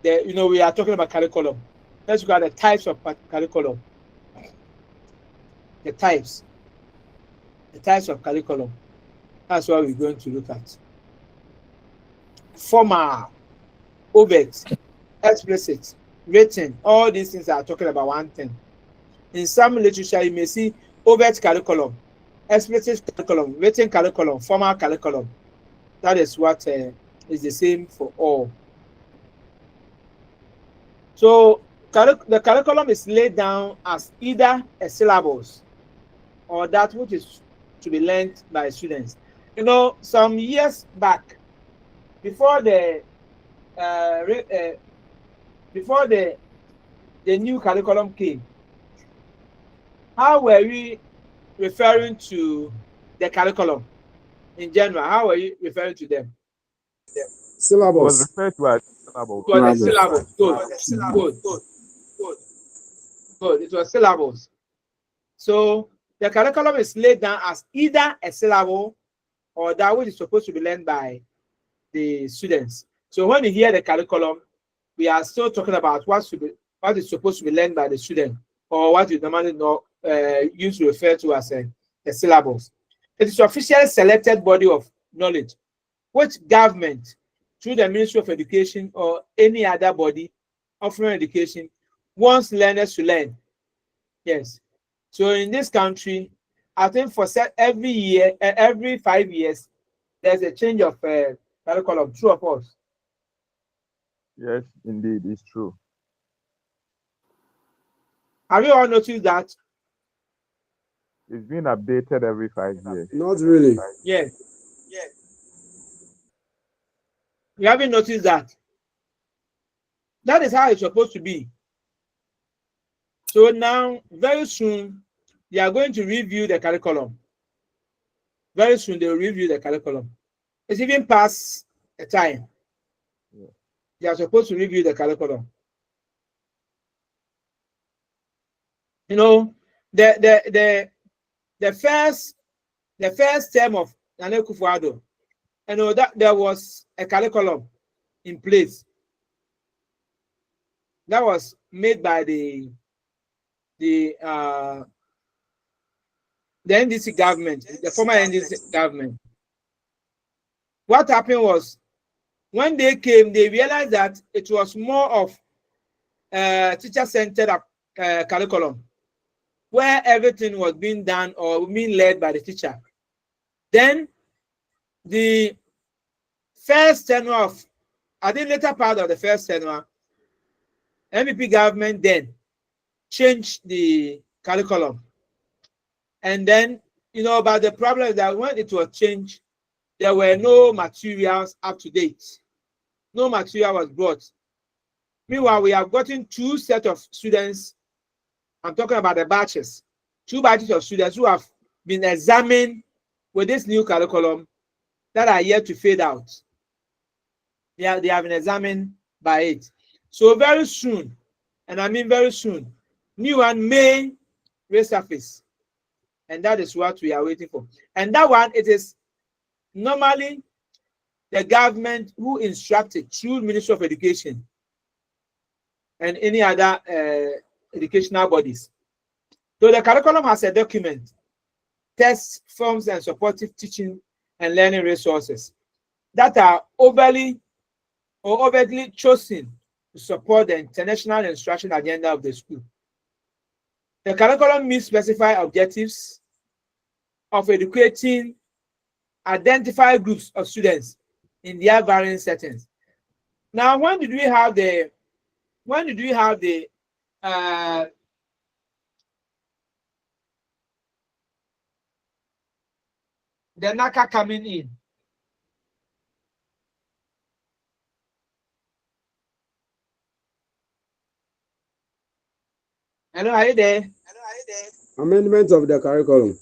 we are talking about curriculum. Let's look at the types of curriculum. The types of curriculum. That's what we're going to look at. Formal, overt, explicit, written, all these things are talking about one thing. In some literature, you may see overt curriculum, explicit curriculum, written curriculum, formal curriculum. That is what is the same for all. So the curriculum is laid down as either a syllabus or that which is to be learned by students. Some years back, before the new curriculum came, how were we referring to the curriculum in general? How were you referring to them? Syllabus. It was referred to as syllabus. Syllabus. Good. It was syllabus. So the curriculum is laid down as either a syllable or that which is supposed to be learned by the students. So when you hear the curriculum, we are still talking about what is supposed to be learned by the student, or what you normally know use to refer to as a syllabus. It is officially selected body of knowledge, which government, through the Ministry of Education or any other body offering education, wants learners to learn. Yes. So in this country, I think for every year, every 5 years, there's a change of curriculum. True or false? Yes, indeed, it's true. Have you all noticed that? It's been updated every 5 years. Not really. Yes. You haven't noticed that? That is how it's supposed to be. So now, very soon, they are going to review the curriculum. Very soon, they will review the curriculum. It's even past a time. Yeah. They are supposed to review the curriculum. You know, the first term of Nana Akufo-Addo, you know that there was a curriculum in place that was made by the NDC government, the former NDC government. What happened was, when they came, they realized that it was more of teacher-centered curriculum, where everything was being done or being led by the teacher. Then the first tenure of, I think later part of the first tenure, MVP government then changed the curriculum. And then, you know, but the problem is that when it was changed, there were no materials up to date. No material was brought. Meanwhile, we have gotten 2 sets of students. I'm talking about the batches. 2 batches of students who have been examined with this new curriculum that are yet to fade out. They have been examined by it. So very soon, and I mean very soon, new one may resurface. And that is what we are waiting for. And that one, it is normally the government who instructed through Ministry of Education and any other educational bodies. So the curriculum has a document, tests, forms, and supportive teaching and learning resources that are overtly chosen to support the international instruction agenda of the school. The curriculum meets specified objectives of educating identified groups of students in their varying settings. Now, when did we have the NACA coming in? Hello, are you there? Amendment of the curriculum.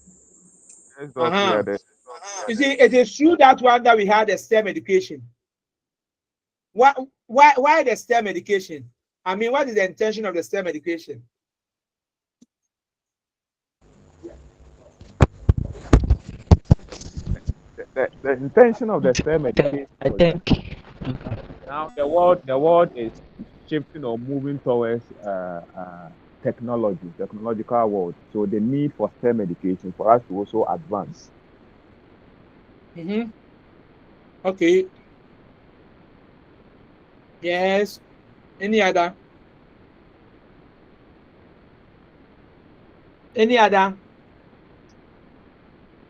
You see, it is true that one that we had a STEM education. Why the STEM education? I mean, what is the intention of the STEM education? The intention of the STEM education, I think now the world is shifting or moving towards technological world. So the need for STEM education for us to also advance. Okay. Yes. Any other?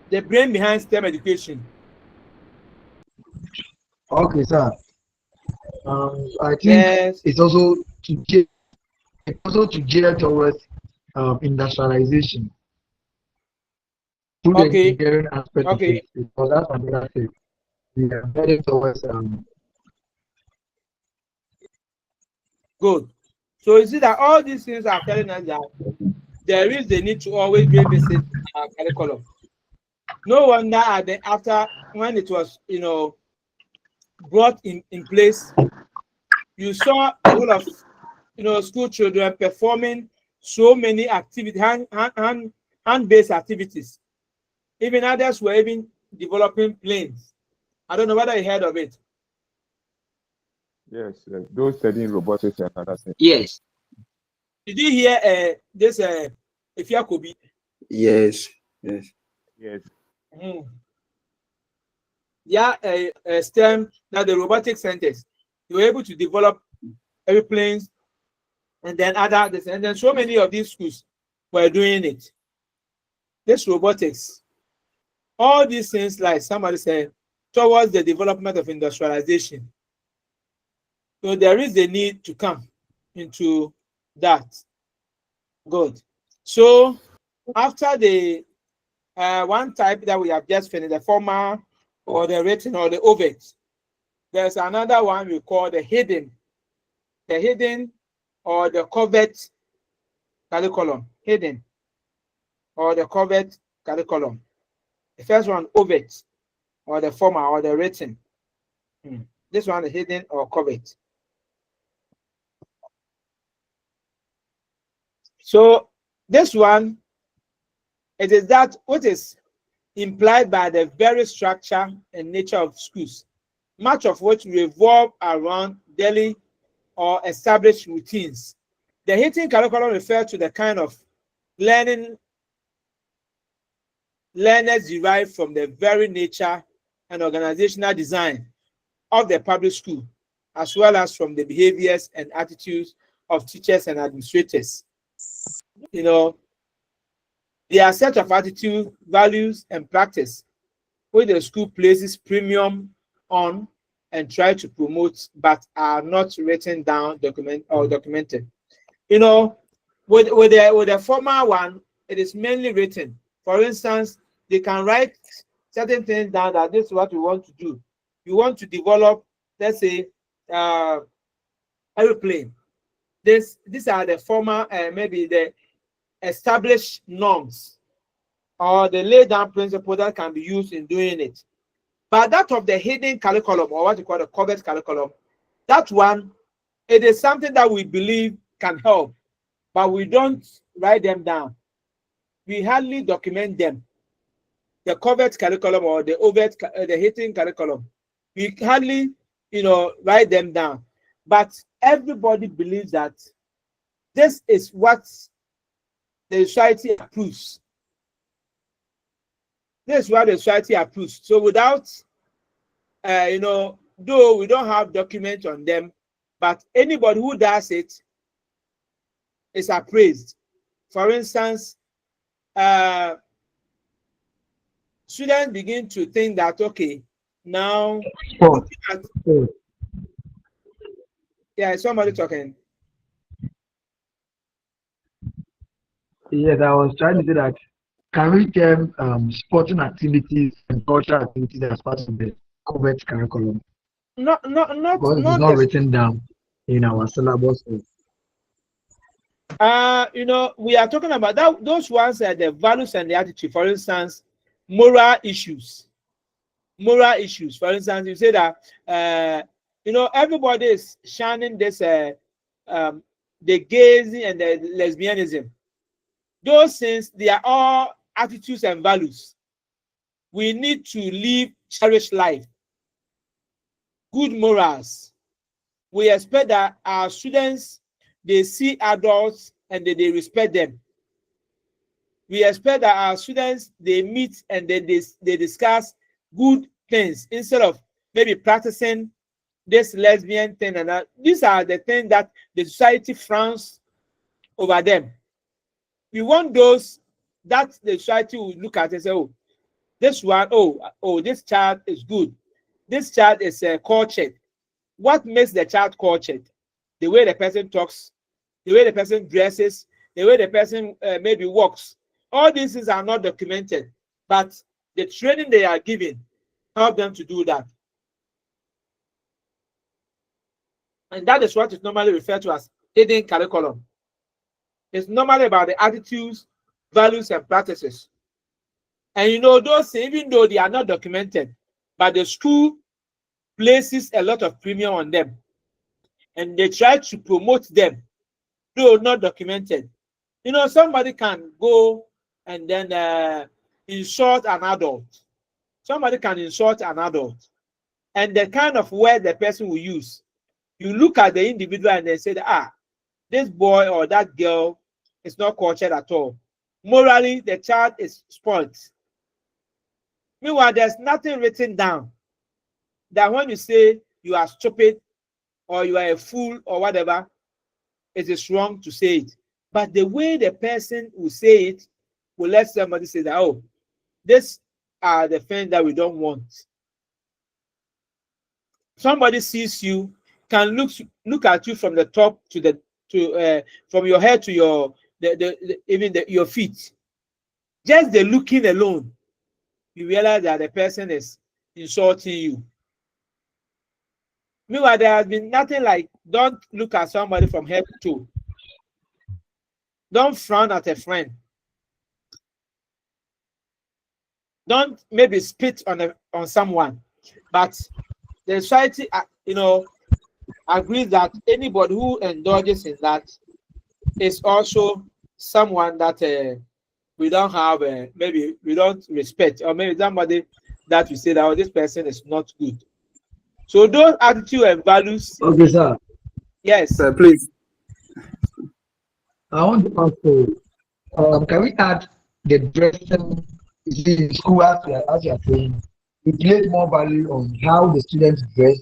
The brain behind STEM education. Okay, sir. I think it's also to gear towards industrialization. To the engineering aspect of it, because that's another thing. We are heading towards Good. So you see that all these things are telling us that there is the need to always revisit our curriculum. No wonder after when it was, you know, brought in place, you saw a lot of, you know, school children performing so many activities, hand hand-based activities. Even others were even developing planes. I don't know whether you heard of it. Yes, yes. Those studying robotics and other things. Yes. Did you hear this Ifiakobi? Yes, yes. Yes. Yeah, STEM, now the robotic centers, they were able to develop airplanes and then and then so many of these schools were doing it. This robotics, all these things, like somebody said, towards the development of industrialization. So there is a need to come into that. Good. So after the one type that we have just finished, the formal or the written or the overt, there's another one we call the hidden or the covert curriculum. Hidden or the covert curriculum. The first one, overt, or the formal or the written. This one is hidden or covert. So this one, it is that what is implied by the very structure and nature of schools, much of which revolve around daily or established routines. The hidden curriculum refers to the kind of learning learners derive from the very nature and organizational design of the public school, as well as from the behaviors and attitudes of teachers and administrators. You know, there are a set of attitude, values, and practice which the school places premium on and try to promote, but are not written down, documented. You know, with the former one, it is mainly written. For instance, they can write certain things down that this is what we want to do. You want to develop, let's say, aeroplane. These are the former, maybe the established norms or the laid down principle that can be used in doing it. But that of the hidden curriculum, or what you call the covert curriculum, that one, it is something that we believe can help, but we don't write them down. We hardly document them. The covert curriculum or the overt, the hidden curriculum, we hardly, write them down. But everybody believes that this is what the society approves. This is what the society approves. So without, though we don't have documents on them, but anybody who does it is appraised. For instance, students begin to think that, okay, now, yeah, somebody talking. Yes, I was trying to say that can we term sporting activities and cultural activities as part of the covert curriculum? Not Because it's not written down in our syllabus. We are talking about that. Those ones are the values and the attitude. For instance, moral issues. Moral issues. For instance, you say that everybody is shunning this the gayism and the lesbianism. Those things, they are all attitudes and values. We need to live cherished life, good morals. We expect that our students, they see adults and they respect them. We expect that our students, they meet and they discuss good things instead of maybe practicing this lesbian thing and that. These are the things that the society frowns over them. We want those that the society will look at and say, oh, this one, this child is good. This child is cultured. What makes the child cultured? The way the person talks, the way the person dresses, the way the person maybe walks. All these things are not documented, but the training they are given help them to do that. And that is what is normally referred to as hidden curriculum. It's normally about the attitudes, values, and practices. And those things, even though they are not documented, but the school places a lot of premium on them. And they try to promote them, though not documented. Somebody can go and then insult an adult. Somebody can insult an adult, and the kind of word the person will use, you look at the individual and then say that, this boy or that girl is not cultured at all. Morally, the child is spoiled. Meanwhile, there's nothing written down that when you say you are stupid or you are a fool or whatever, it is wrong to say it. But the way the person will say it will let somebody say that, oh, these are the things that we don't want. Somebody sees you, can look at you from the top to from your head to your your feet. Just the looking alone, you realize that the person is insulting you. Meanwhile, there has been nothing like, don't look at somebody from head to toe. Don't frown at a friend. Don't maybe spit on someone. But the society, agrees that anybody who indulges in that is also someone that we don't have, maybe we don't respect, or maybe somebody that we say that, oh, this person is not good. So those attitude and values. Okay, sir. Yes. Sir, please. I want to ask you, can we add the dressing in school as you are saying? We place more value on how the students dress,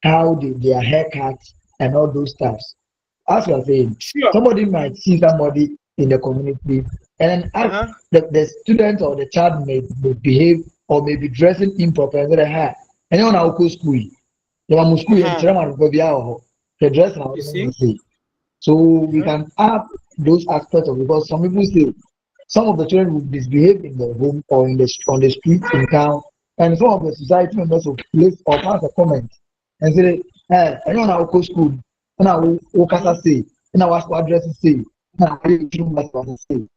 how their haircuts, and all those stuffs. As you are saying, sure, somebody might see somebody in the community, and as the student or the child may behave or may be dressing improper, and say, "Hey, anyone who go school, you are school, and the dress now, say." So we can add those aspects of, because some people say some of the children will misbehave in the home or on the streets in town, and some of the society members will place or pass a comment and say, "Hey, anyone who go school, anyone who casa say, anyone who address say, say."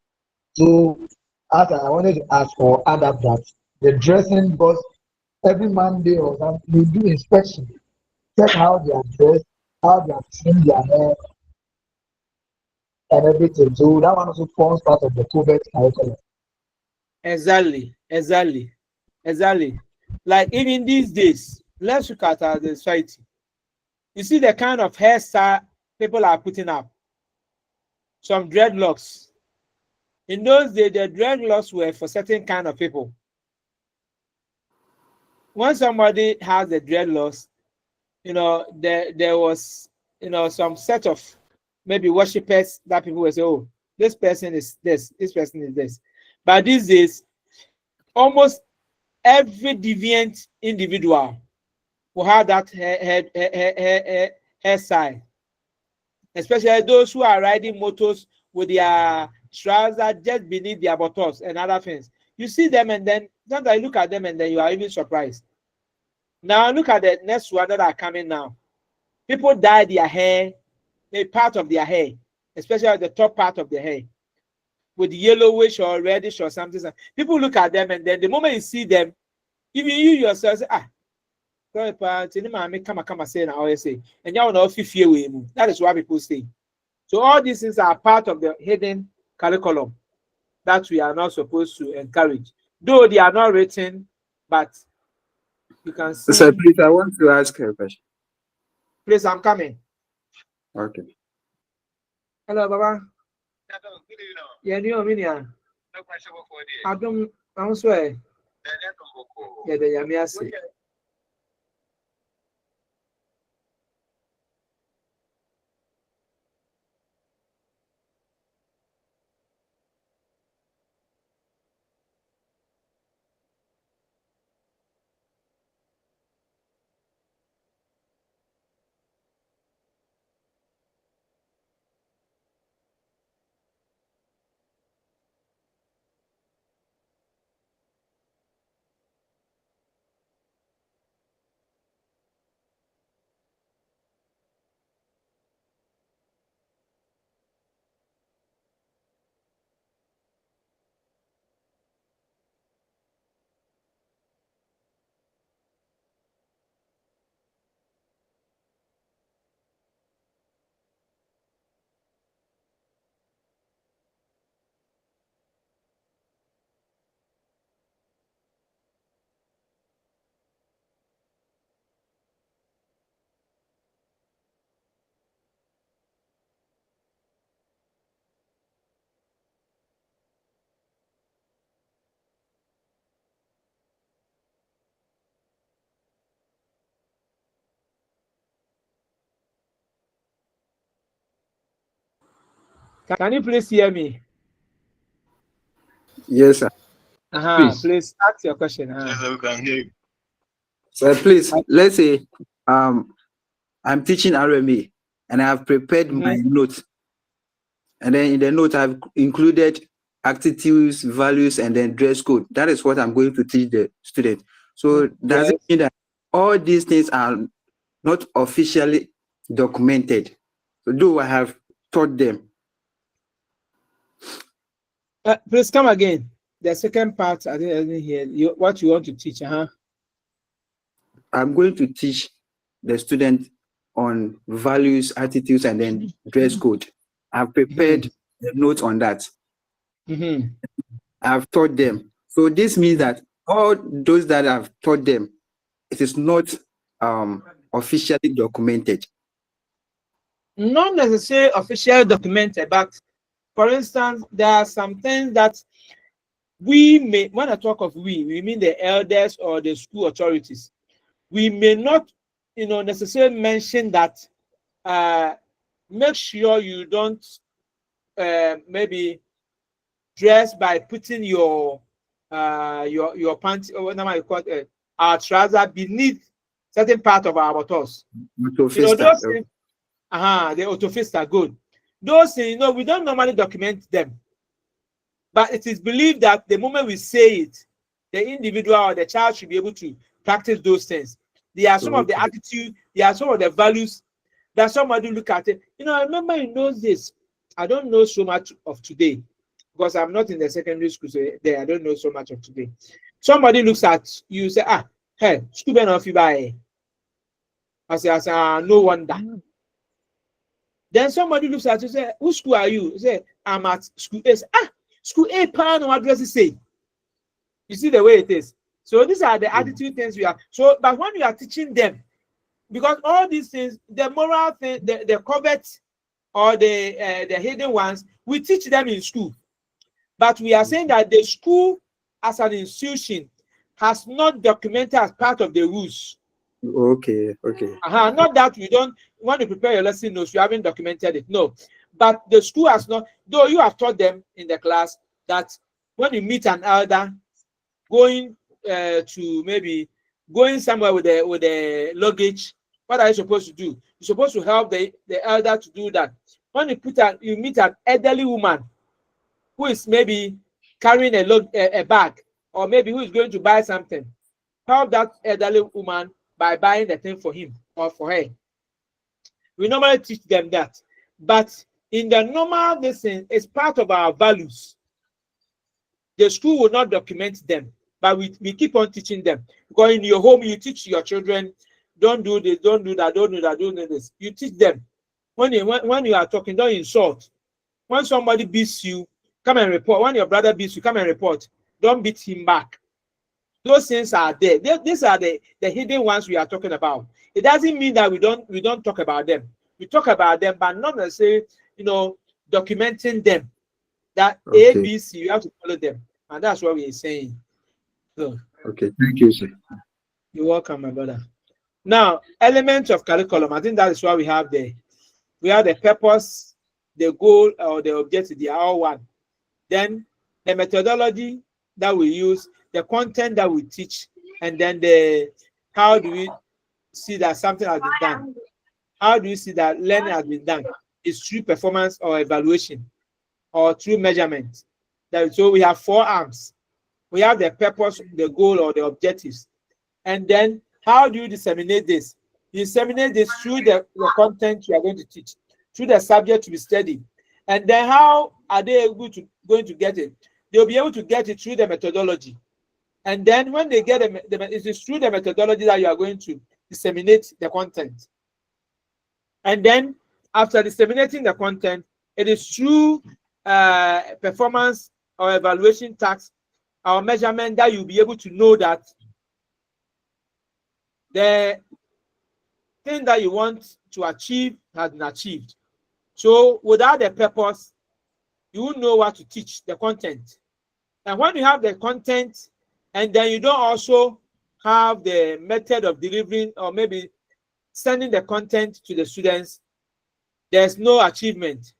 So as I wanted to ask or add up that the dressing, because every Monday or something we do inspection, check how they are dressed, how they are trimmed their hair, and everything. So that one also forms part of the COVID curriculum. Exactly. Like even these days, let's look at the society. You see the kind of hairstyle people are putting up. Some dreadlocks. In those days, the dreadlocks were for certain kind of people. When somebody has the dreadlocks, there was, some set of maybe worshippers that people will say, oh, this person is this person is this. But these days, almost every deviant individual will have that hairstyle, especially those who are riding motors with their trousers just beneath their buttocks and other things. You see them, and then sometimes you look at them and then you are even surprised. Now look at the next one that are coming now. People dye their hair, a part of their hair, especially the top part of their hair, with yellowish or reddish or something. People look at them, and then the moment you see them, even you yourself say, sorry, come say now, I say, and you know, that is what people say. So all these things are part of the hidden curriculum that we are not supposed to encourage, though they are not written, but you can see. Sir, please, I want to ask a question. Please, I'm coming. Okay. Hello, Baba. Yeah, you know, I don't swear. Yeah, the Yamiasi. Can you please hear me? Yes, sir. Please ask your question. Yes, we can hear you. So please, let's say I'm teaching RMA and I have prepared my notes. And then in the note, I've included attitudes, values, and then dress code. That is what I'm going to teach the student. So does it mean that all these things are not officially documented? So though I have taught them. Please come again. The second part, I didn't hear what you want to teach. I'm going to teach the student on values, attitudes, and then dress code. I've prepared the notes on that. I've taught them. So this means that all those that I've taught them, it is not officially documented. Not necessarily officially documented, but for instance, there are some things that we may, when I talk of we mean the elders or the school authorities. We may not, necessarily mention that. Make sure you don't maybe dress by putting your pants or whatever you call it, our trouser beneath certain part of our buttocks. Those things, the autofist are good. Those things, we don't normally document them, but it is believed that the moment we say it, the individual or the child should be able to practice those things. There are some of the attitude, there are some of the values that somebody look at it. I remember in those days, I don't know so much of today because I'm not in the secondary school, so I don't know so much of today. Somebody looks at you, say, hey, school ben off you buy. I say, no wonder. Then somebody looks at you, say, whose school are you? You say, I'm at school A. School A, pan or address is say. You see the way it is. So these are the attitude things we are. So, but when you are teaching them, because all these things, the moral thing, the covert or the hidden ones, we teach them in school. But we are saying that the school as an institution has not documented as part of the rules. Okay. Not that we don't want to prepare your lesson notes, you haven't documented it. No. But the school has not, though you have taught them in the class that when you meet an elder, going to maybe going somewhere with the luggage, what are you supposed to do? You're supposed to help the elder to do that. When you meet an elderly woman who is maybe carrying a bag, or maybe who is going to buy something, help that elderly woman by buying the thing for him or for her. We normally teach them that. But in the normal lesson, it's part of our values. The school will not document them, but we keep on teaching them. Because in your home, you teach your children, don't do this, don't do that, don't do that, don't do this. You teach them. When you are talking, don't insult. When somebody beats you, come and report. When your brother beats you, come and report. Don't beat him back. Those things are there. These are the hidden ones we are talking about. It doesn't mean that we don't talk about them. We talk about them, but not necessarily, documenting them. That A, B, C, you have to follow them. And that's what we are saying. So, okay, thank you, sir. You're welcome, my brother. Now, elements of curriculum. I think that is what we have there. We have the purpose, the goal, or the objective. They are all one. Then the methodology that we use, the content that we teach, and then how do we see that something has been done? How do you see that learning has been done? It's through performance or evaluation or through measurement. So we have 4 arms. We have the purpose, the goal, or the objectives. And then how do you disseminate this? You disseminate this through the content you are going to teach, through the subject to be studied. And then how are they going to get it? They'll be able to get it through the methodology. And then when they get it is through the methodology that you are going to disseminate the content. And then after disseminating the content, it is through performance or evaluation tasks or measurement that you'll be able to know that the thing that you want to achieve has been achieved. So without the purpose, you won't know what to teach, the content. And when you have the content, and then you don't also have the method of delivering or maybe sending the content to the students, there's no achievement.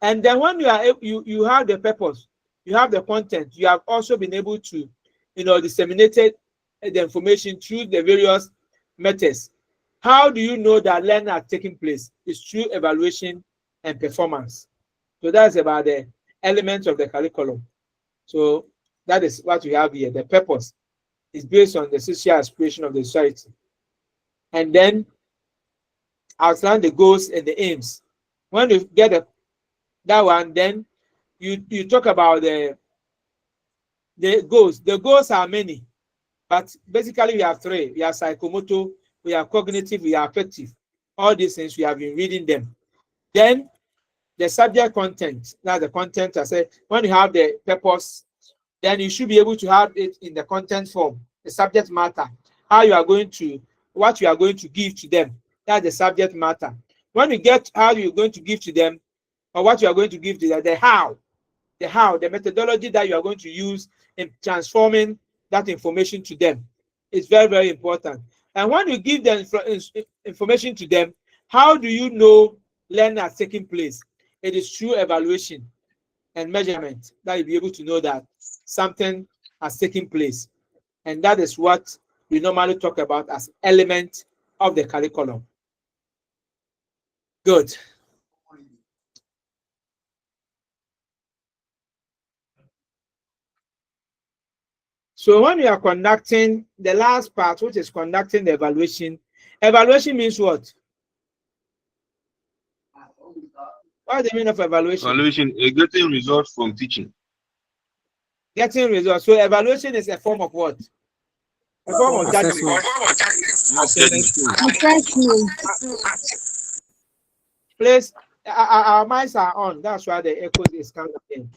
And then when you have the purpose, you have the content, you have also been able to, disseminate the information through the various methods. How do you know that learning are taking place? It's through evaluation and performance. So that's about the elements of the curriculum. So that is what we have here. The purpose is based on the social aspiration of the society. And then outline the goals and the aims. When you get that one, then you talk about the goals. The goals are many, but basically we have three. We have psychomotor, we have cognitive, we have affective. All these things we have been reading them. Then the subject content. That's the content I said. When you have the purpose, then you should be able to have it in the content form, the subject matter, what you are going to give to them. That's the subject matter. When you get how you're going to give to them, or what you are going to give to them, the how, the methodology that you are going to use in transforming that information to them is very, very important. And when you give them information to them, how do you know learning has taken place? It is through evaluation and measurement that you'll be able to know that something has taken place. And that is what we normally talk about as element of the curriculum. Good. So when we are conducting the last part, which is conducting the evaluation, evaluation means what? What is the meaning of evaluation? Evaluation is getting results from teaching. Getting results. So evaluation is a form of what? A form of judgment. Please, our minds are on. That's why the echo is coming in.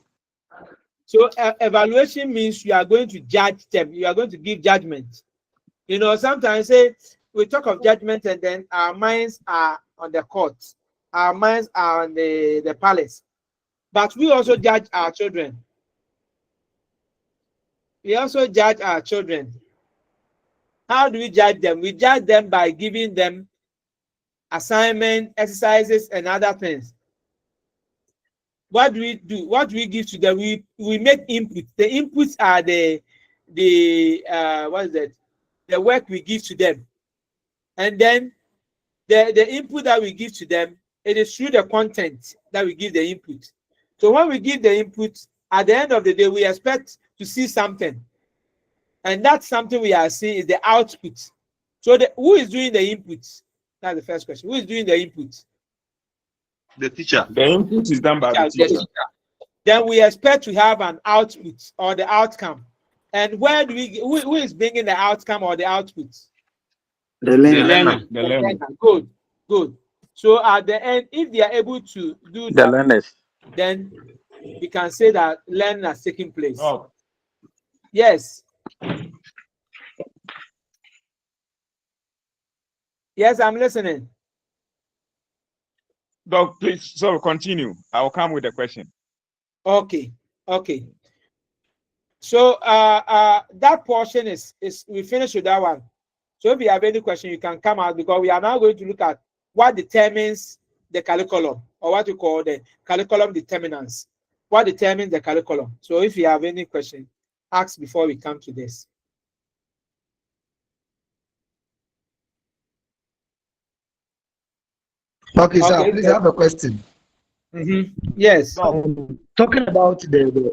So evaluation means you are going to judge them. You are going to give judgment. Sometimes say we talk of judgment and then our minds are on the court. Our minds are on the palace. But we also judge our children. We also judge our children. How do we judge them? We judge them by giving them assignment, exercises, and other things. What do we do? What do we give to them? We make input. The inputs are the what is that? The work we give to them. And then the input that we give to them, it is through the content that we give the input. So when we give the input, at the end of the day, we expect to see something. And that something we are seeing is the output. So who is doing the input? That's the first question. Who is doing the input? The teacher. The input is done by the teacher. Then we expect to have an output or the outcome. And where do who is bringing the outcome or the output? The learner. The learner. Good. So at the end, if they are able to do The learners. then we can say that learning has taken place. Oh. Yes. Yes, I'm listening. Doc, please, so continue. I will come with a question. Okay. So that portion is we finished with that one. So if you have any question, you can come out, because we are now going to look at what determines the curriculum, or what you call the curriculum determinants. What determines the curriculum? So if you have any question, ask before we come to this. Okay, sir, please, I have a question. Yes. Talking about the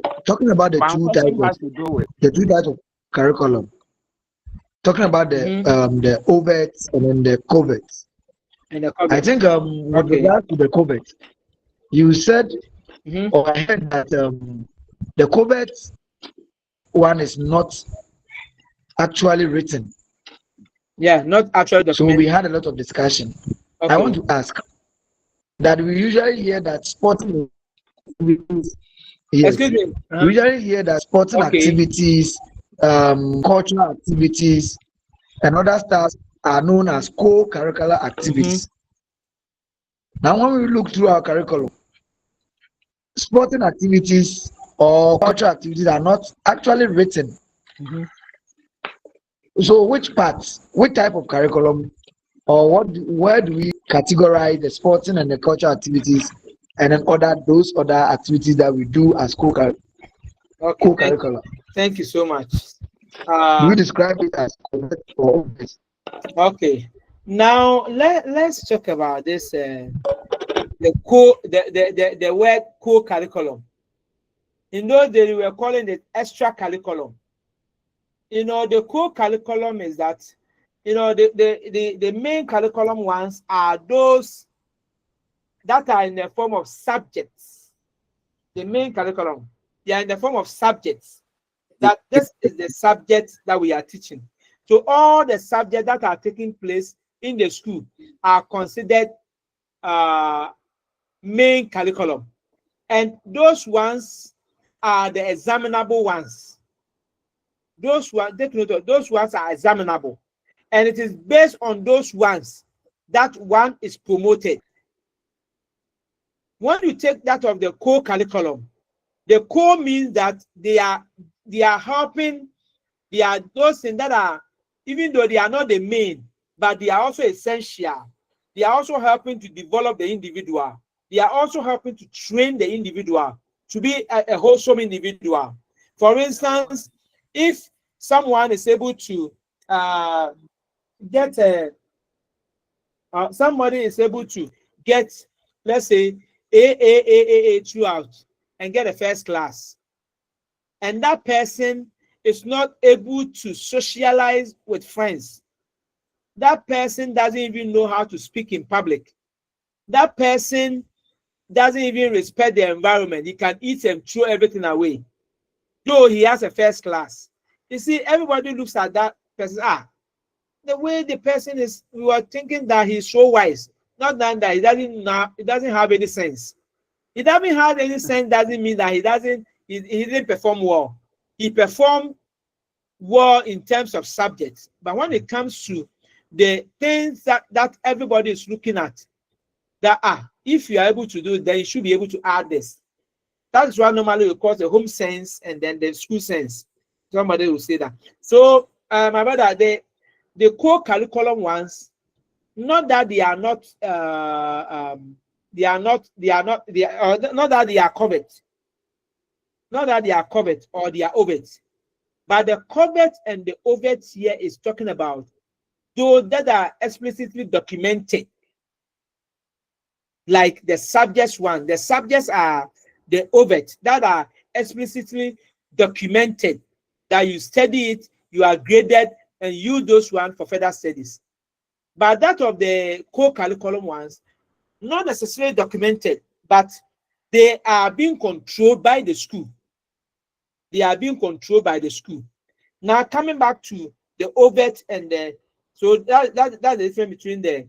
two types of curriculum. Talking about the OVET and then the COVET. I think with regard to the COVET, you said or I heard that the COVET one is not actually written. Yeah, not actually documented. So we had a lot of discussion. Okay. I want to ask that we usually hear that sporting activities. Yes, excuse me. We usually hear that sporting activities, cultural activities, and other stuff are known as co-curricular activities. Now, when we look through our curriculum, sporting activities or cultural activities are not actually written. So, which type of curriculum, or where do we categorize the sporting and the cultural activities and then those other activities that we do as co-curricular. Thank you so much. Do we describe it as covert or overt? Okay. Now let's talk about this the word co-curriculum. In those days we were calling it extra curriculum. You know, the co-curriculum is that, you know, the main curriculum ones are those that are in the form of subjects. The main curriculum, they are in the form of subjects. That this is the subject that we are teaching. So all the subjects that are taking place in the school are considered main curriculum. And those ones are the examinable ones. Those ones, take note of, those ones are examinable. And it is based on those ones that one is promoted. When you take that of the co-curriculum, the co means that they are helping, they are those things that are, even though they are not the main, but they are also essential. They are also helping to develop the individual. They are also helping to train the individual to be a wholesome individual. For instance, if someone is able to somebody is able to get, let's say, A throughout and get a first class, and that person is not able to socialize with friends, that person doesn't even know how to speak in public, that person doesn't even respect the environment, he can eat and throw everything away, though he has a first class. You see, everybody looks at that person, the way the person is, we were thinking that he's so wise, not that he doesn't have any sense. He doesn't have any sense doesn't mean that he didn't perform well. He performed well in terms of subjects, but when it comes to the things that everybody is looking at, that if you are able to do it, then you should be able to add this. That's what normally we call the home sense and then the school sense. Somebody will say that. So my brother, the co-curriculum ones, not that they are not not that they are covered, not that they are covered or they are overt, but the covert and the overt here is talking about those that are explicitly documented, like the subjects one. The subjects are the overt that are explicitly documented, that you study it, you are graded, and use those ones for further studies. But that of the co-curriculum ones, not necessarily documented, but they are being controlled by the school. They are being controlled by the school. Now, coming back to the overt and the, so that's the difference between the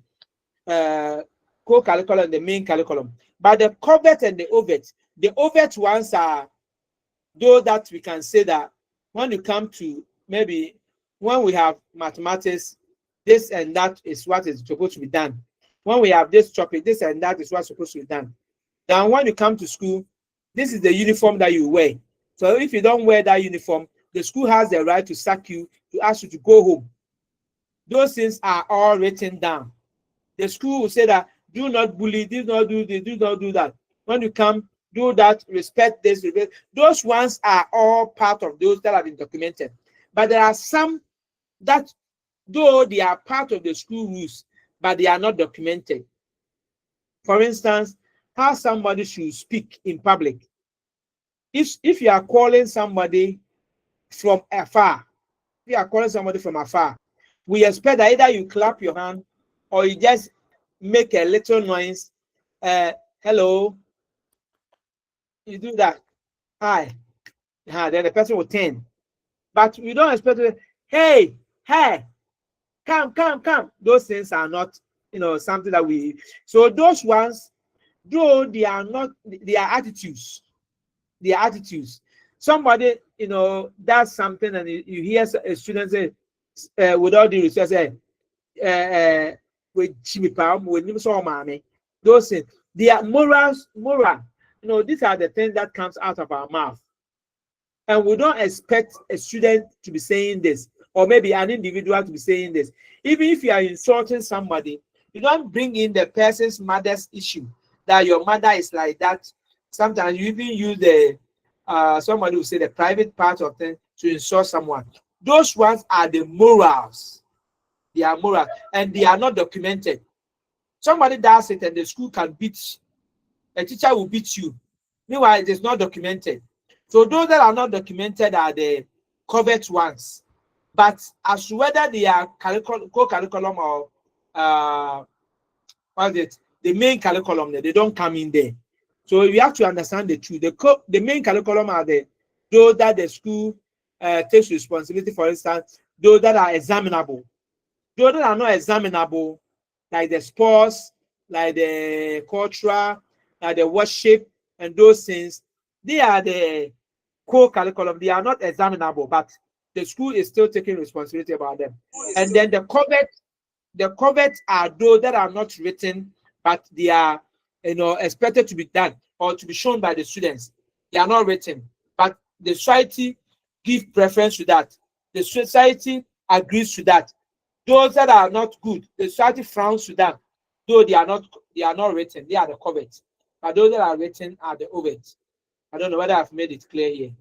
co-curriculum and the main curriculum. But the covert and the overt ones are those that we can say that when you come to, maybe when we have mathematics, this and that is what is supposed to be done. When we have this topic, this and that is what's supposed to be done. Then when you come to school, this is the uniform that you wear. So if you don't wear that uniform, the school has the right to sack you, to ask you to go home. Those things are all written down. The school will say that do not bully, do not do this, do not do that. When you come, do that, respect this, respect. Those ones are all part of those that have been documented. But there are some that, though they are part of the school rules, but they are not documented. For instance, how somebody should speak in public. If you are calling somebody from afar, we expect that either you clap your hand or you just make a little noise. Hello. You do that. Hi. Then the person will turn. But we don't expect to, hey, come. Those things are not, something that we. So those ones, though they are not, they are attitudes. They are attitudes. Somebody, does something and you hear a student say, with all due respect, say, those things, they are moral. These are the things that comes out of our mouth. And we don't expect a student to be saying this, or maybe an individual to be saying this. Even if you are insulting somebody, you don't bring in the person's mother's issue that your mother is like that. Sometimes you even use the somebody will say the private part of things to insult someone. Those ones are the morals. They are moral and they are not documented. Somebody does it and the school can beat, a teacher will beat you. Meanwhile, it is not documented. So those that are not documented are the covert ones. But as to whether they are co-curriculum or what's it, the main curriculum, they don't come in there. So you have to understand the truth. The main curriculum are those that the school takes responsibility. For instance, those that are examinable. Those that are not examinable, like the sports, like the cultural, like the worship, and those things, they are the co-curriculum. They are not examinable, but the school is still taking responsibility about them. And then the covert are those that are not written, but they are, expected to be done or to be shown by the students. They are not written, but the society gives preference to that. The society agrees to that. Those that are not good, the society frowns to them, though they are not written. They are the covert, but those that are written are the overt. I don't know whether I've made it clear here.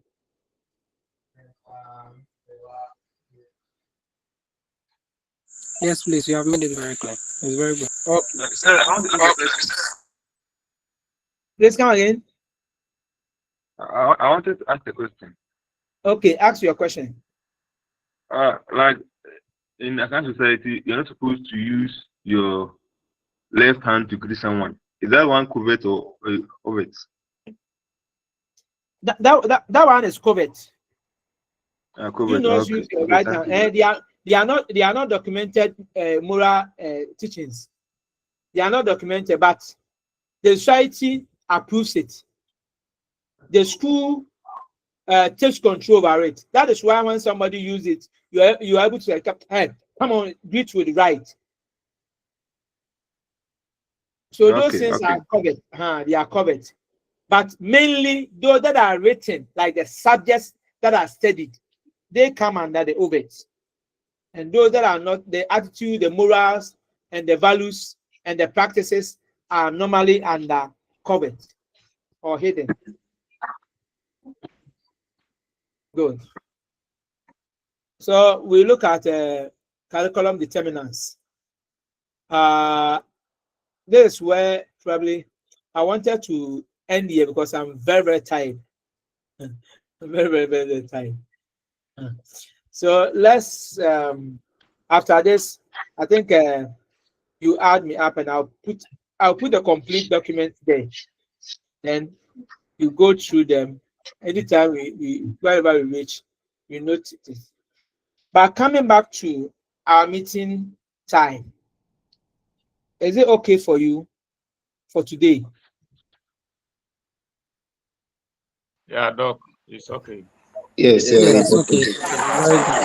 Yes, please. You have made it very clear. It's very good. Okay. Sir, I want to ask a question. Please come again. I wanted to ask a question. Okay, ask your question. Like in a kind of society, you're not supposed to use your left hand to greet someone. Is that one covert or overt? That one is covert. Covert. You know, Okay. use your Okay, right thank hand. you. They are not documented moral teachings. They are not documented, but the society approves it. The school takes control over it. That is why when somebody uses it, you are able to like, hey, come on, greet with right. So those things are covered. They are covered. But mainly those that are written, like the subjects that are studied, they come under the overt. And those that are not, the attitude, the morals, and the values and the practices are normally under covered or hidden. Good. So we look at curriculum determinants. This is where probably I wanted to end here because I'm very, very tired. I'm very, very, very, very tired. So let's, after this, I think you add me up and I'll put the complete document there. Then you go through them. Anytime wherever we reach, you note it. But coming back to our meeting time, is it okay for you for today? Yeah, Doc, it's okay. Yes, it's okay. Very good.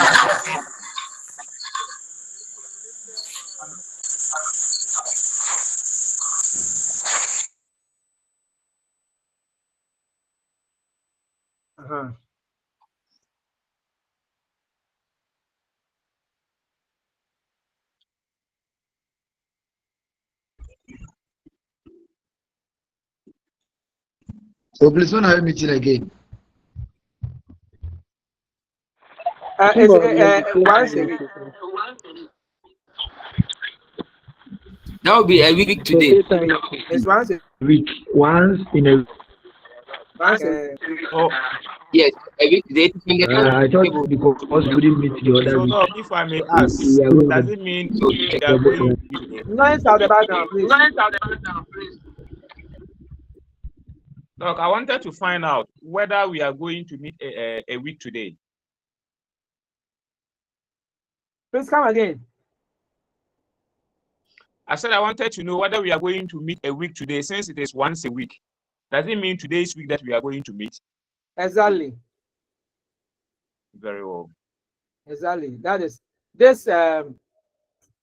So please, when are you meeting again? Once a week. That will be a week today. It's once a week. Once in a once yes, a week today. I thought because we didn't meet the other So, week. Doc, if I may ask, does it mean we are going to... Lines out the background, please. Doc, I wanted to find out whether we are going to meet a week today. Please come again. I said I wanted to know whether we are going to meet a week today, since it is once a week. Does it mean today's week that we are going to meet? Exactly. Very well. Exactly. That is this. The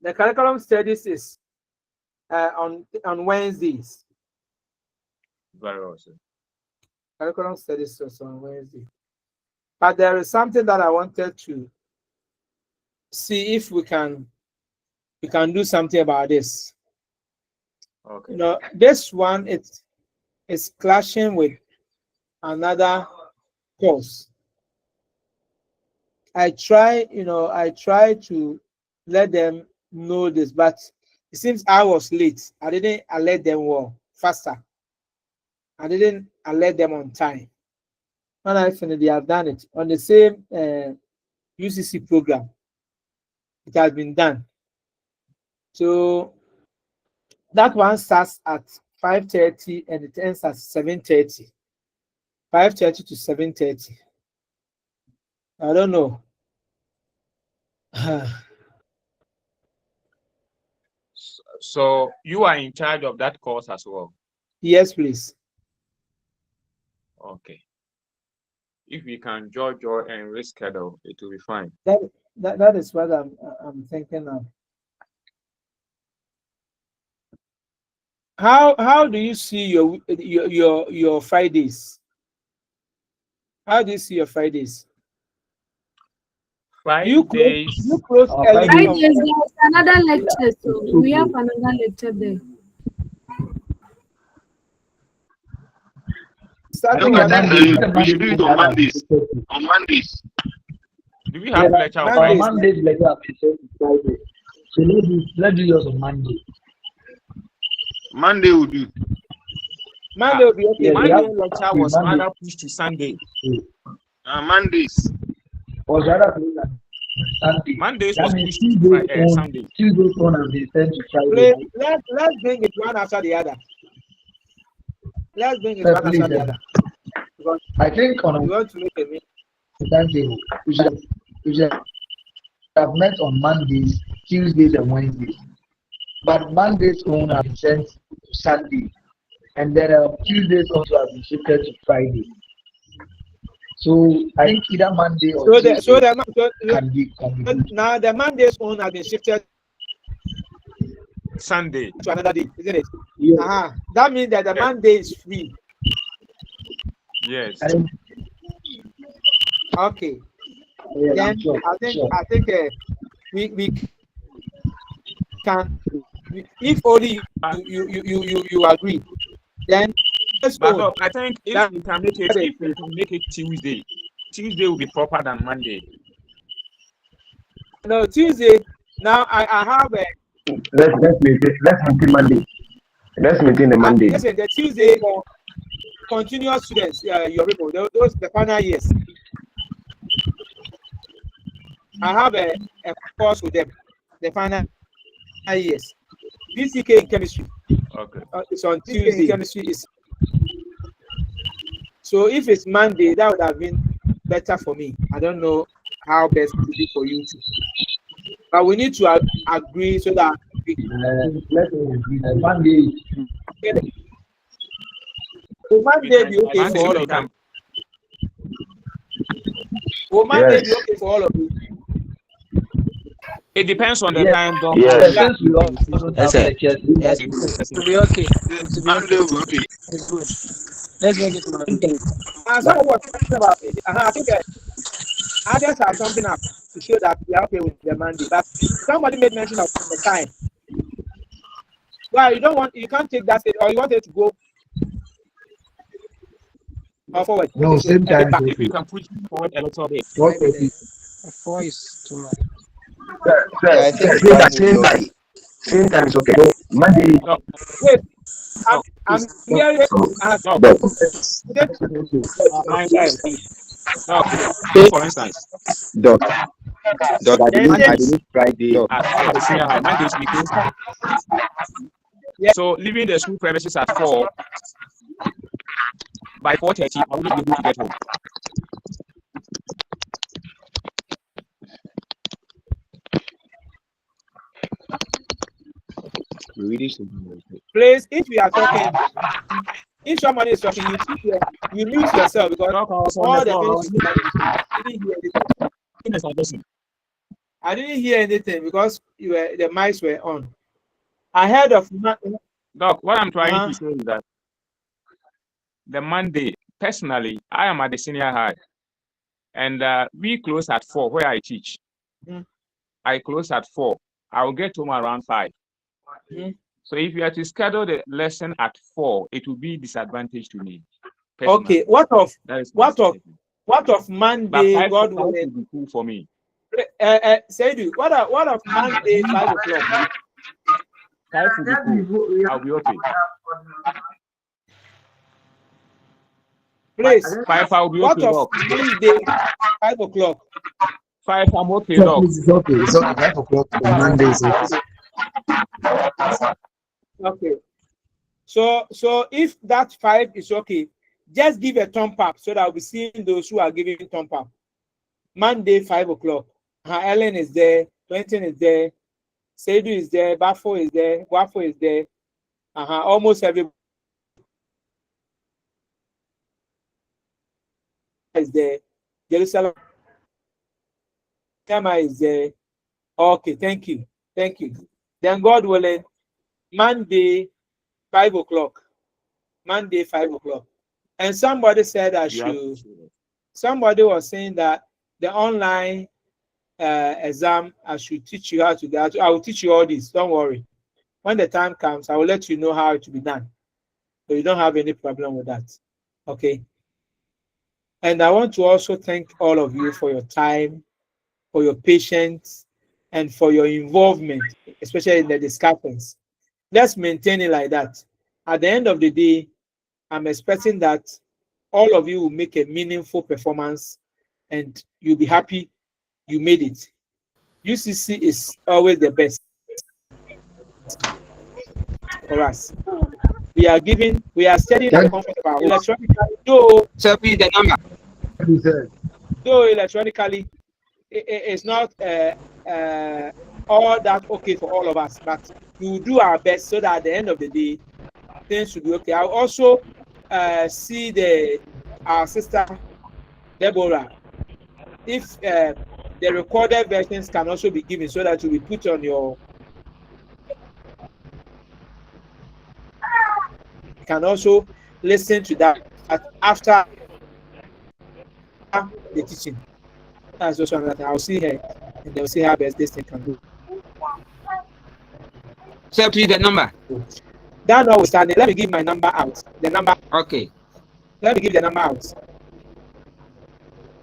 curriculum studies is on Wednesdays. Very well, sir. Curriculum studies is on Wednesday. But there is something that I wanted to see if we can do something about this. Okay. You know, this one it's clashing with another course. I try to let them know this, but it seems I was late. I didn't alert them well faster. I didn't alert them on time. When I finished, they have done it on the same UCC program. It has been done. So that one starts at 5:30 and it ends at 7:30. 5:30 to 7:30. I don't know. So you are in charge of that course as well. Yes, please. Okay. If we can judge and reschedule, it will be fine. That is what I'm thinking of. How do you see your Fridays? How do you see your Fridays? You close early. Fridays, there's another lecture, so we have another lecture there. Starting No, on Monday. we should do it on Mondays. On Mondays. Do we have lecture on Mondays? Mondays? Mondays lecture is Friday. So let's do yours on Monday. Monday will do. Monday will be okay. Yeah, Monday lecture was rather pushed to Sunday. Mondays. Was rather pushed to Sunday. Mondays That was means pushed to Sunday. Tuesday's one has been sent to Friday. Let's bring it one after the other. Let's bring it one after the other. Because I think on we want to make a meeting. timetable, we should have met on Mondays, Tuesdays, and Wednesdays. But Monday's own have been sent to Sunday, and then Tuesdays also have been shifted to Friday. So I think either Monday or Tuesday can be now the Monday's own has been shifted Sunday to another day, isn't it? Yeah. That means that the Monday is free. Yes. Okay. Yeah, Then sure, I think we can, if only you agree, then let's But go. look, I think if we can make it Tuesday, Tuesday will be proper than Monday. No, Tuesday. Now I have a. Let's maintain Monday. Let's maintain the Monday. Listen, the Tuesday for continuous students, your people, those the final years. I have a course with them, the final years. BCK in chemistry. Okay. It's on Tuesday. Chemistry is. So if it's Monday, that would have been better for me. I don't know how best to be for you too. But we need to agree so that let's agree. Monday. Will Monday be okay for all of them? Will Monday be okay for all of you? It depends on the time. Yes. Yes. It will be okay. Monday will be okay. It's good. Let's make it Monday. Someone was talking about it. I think others have something up to show that we are okay with the Monday. But somebody made mention of the time. Well, you can't take that state, or you want it to go forward. No, same time. If you can push forward a little bit. 4 is too much. I think same time is okay. So Monday. Wait, I'm hearing. For instance, Doc, I believe Friday. Mondays we close. So leaving the school premises at 4, by 4:30, I will be able to get home. Please, if we are talking, if somebody is talking, you mute yourself because all the things I didn't hear anything because the mics were on. I heard of Doc, what I'm trying to say is that the Monday, personally, I am at the senior high, and we close at 4 where I teach. I close at 4. I will get home around 5. So if you are to schedule the lesson at 4, it will be disadvantage to me. Personally. Okay, what of strategy. Monday? But 5 God will willing. be cool for me. Saidu, what of Monday 5 o'clock? 5 will be cool. I'll be okay. Please, 5 I'll be what okay. of Monday 5 o'clock? 5 I'm okay, Yeah, dog. please, it's okay. It's okay. 5 o'clock on Monday is okay. Okay. So if that 5 is okay, just give a thumb up so that we'll be seeing those who are giving thumb up. Monday 5 o'clock. Ellen is there, Quentin is there, Seidu is there, Bafo is there, Wafo is there. Almost everybody is there. Jerusalem is there. Okay, thank you. Thank you. Then God willing, Monday 5 o'clock. Monday 5 o'clock. And somebody said I should. Somebody was saying that the online exam, I should teach you how to do. I will teach you all this. Don't worry. When the time comes, I will let you know how it will be done. So you don't have any problem with that. Okay. And I want to also thank all of you for your time, for your patience, and for your involvement, especially in the discussions. Let's maintain it like that. At the end of the day, I'm expecting that all of you will make a meaningful performance and you'll be happy you made it. UCC is always the best for us. We are studying at the comfort of our electronically, though the number. Though electronically it's not all that okay for all of us, but we will do our best so that at the end of the day things should be okay. I'll also see our sister Deborah if the recorded versions can also be given so that will be put on your can also listen to that after the teaching. That's also another thing. I'll see her and they'll see how best this thing can do. So please the number. That notwithstanding, let me give my number out. The number. Okay. Let me give the number out.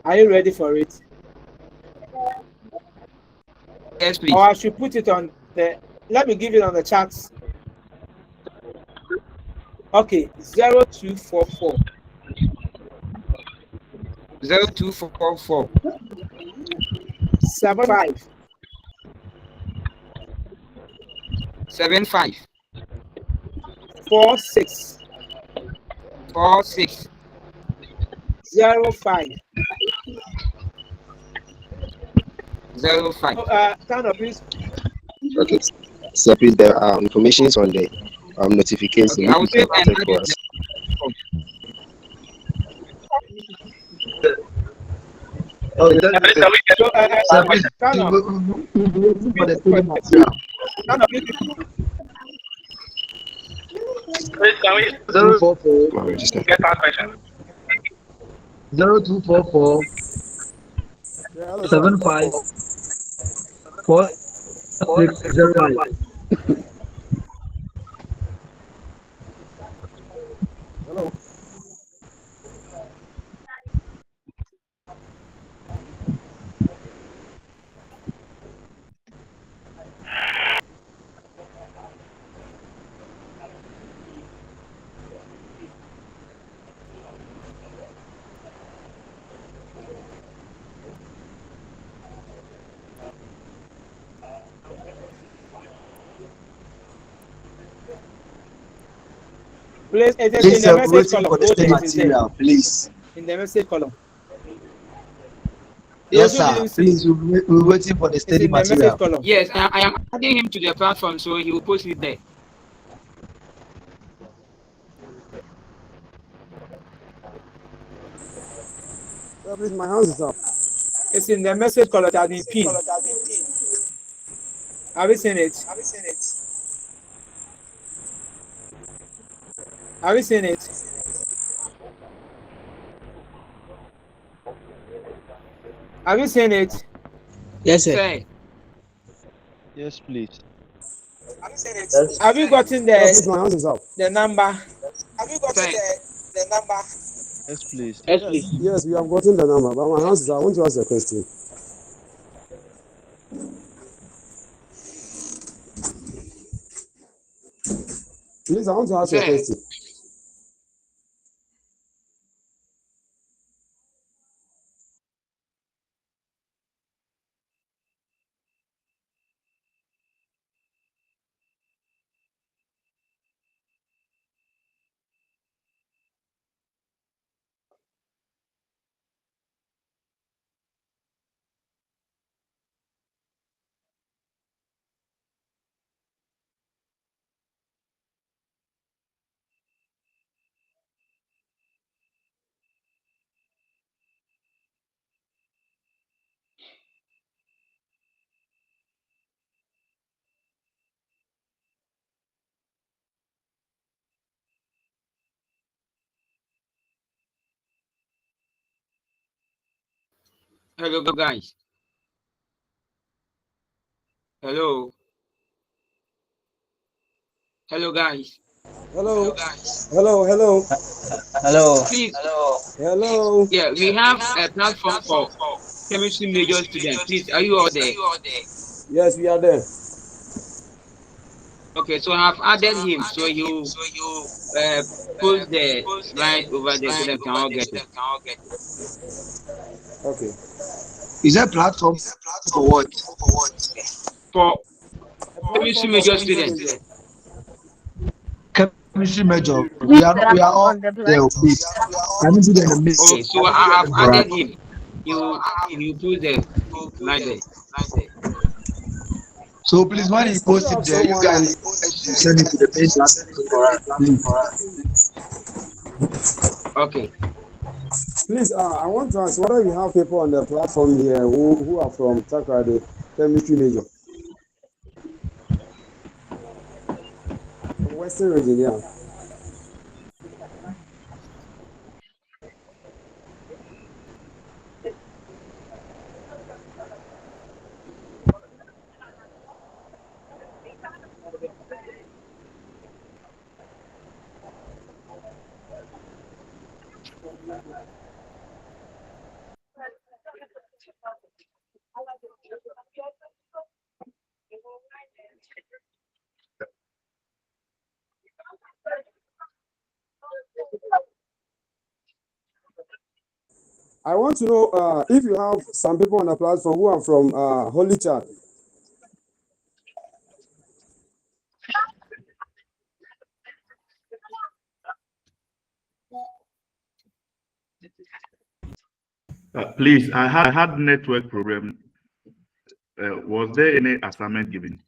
Are you ready for it? Yes, please. Or I should put it on the. Let me give it on the charts. Okay, 0244. 0244. 75. 75. 46. 46. 05. 05. Kind of please. Okay. So please, there are informations on the notification. Okay, I will say for us. Oh, so, please, for the study material. 0244 75 4605. Hello. Please, it is Please, in the message waiting column. for the study material, please. In the message column. Yes, sir. Please, we're waiting for the study material. Yes, I am adding him to the platform, so he will post it there. Please, my hands is up. It's in the message column that has been pinned. Have you seen it? Have you seen it? Have you seen it? Yes, sir. Yes, please. Yes. Have you gotten Yes, please, my hands is up. the number? Fine. Yes, please. Yes, please. Yes, we have gotten the number, but my hands is up. I want to ask a question. Please, I want to ask you a Sir, question. hello guys. Hello. Hello guys. Hello. Hello. Hello. Hello. Please, Hello. yeah, we have a platform for chemistry major students. Please, are you all there? Yes, we are there. Okay, so I've added him, so you uh, post the right over there so that we can all get it. Okay. Is that platform for what? For A chemistry platform for major chemistry students. major. Chemistry major. Please, I'm We are not all on the there, platform. please. Can you do the mix Okay, so I have for us? added him. You post the right there. So please, when you Please, do you post it have there, you someone on? guys send it to the main platform for us, please. Okay. Please, I want to ask whether you have people on the platform here who are from Takrade, chemistry major, from Western region, yeah. I want to know if you have some people on the platform who are from Holy Church. Please, I had network problem. Was there any assignment given?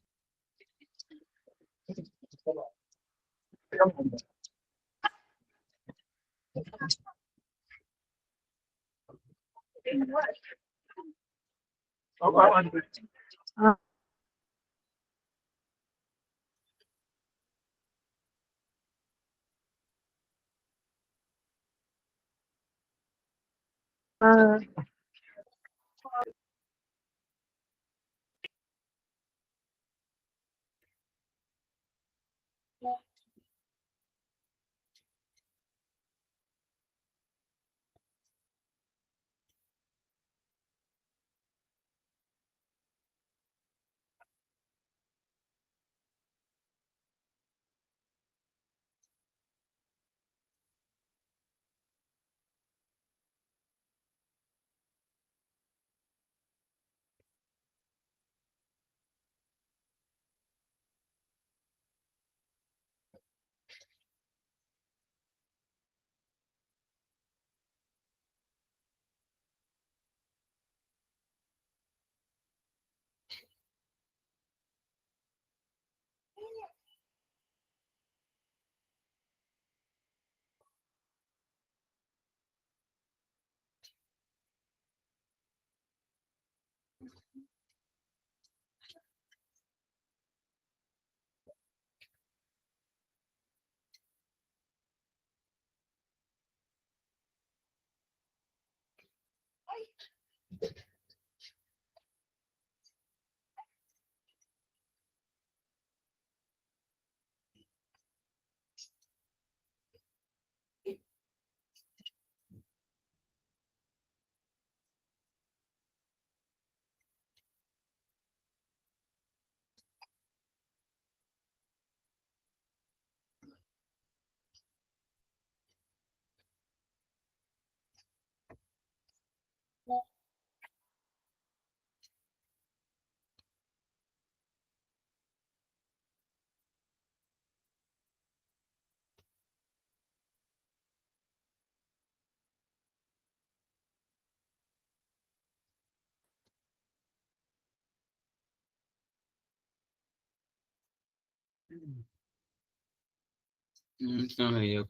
It's not very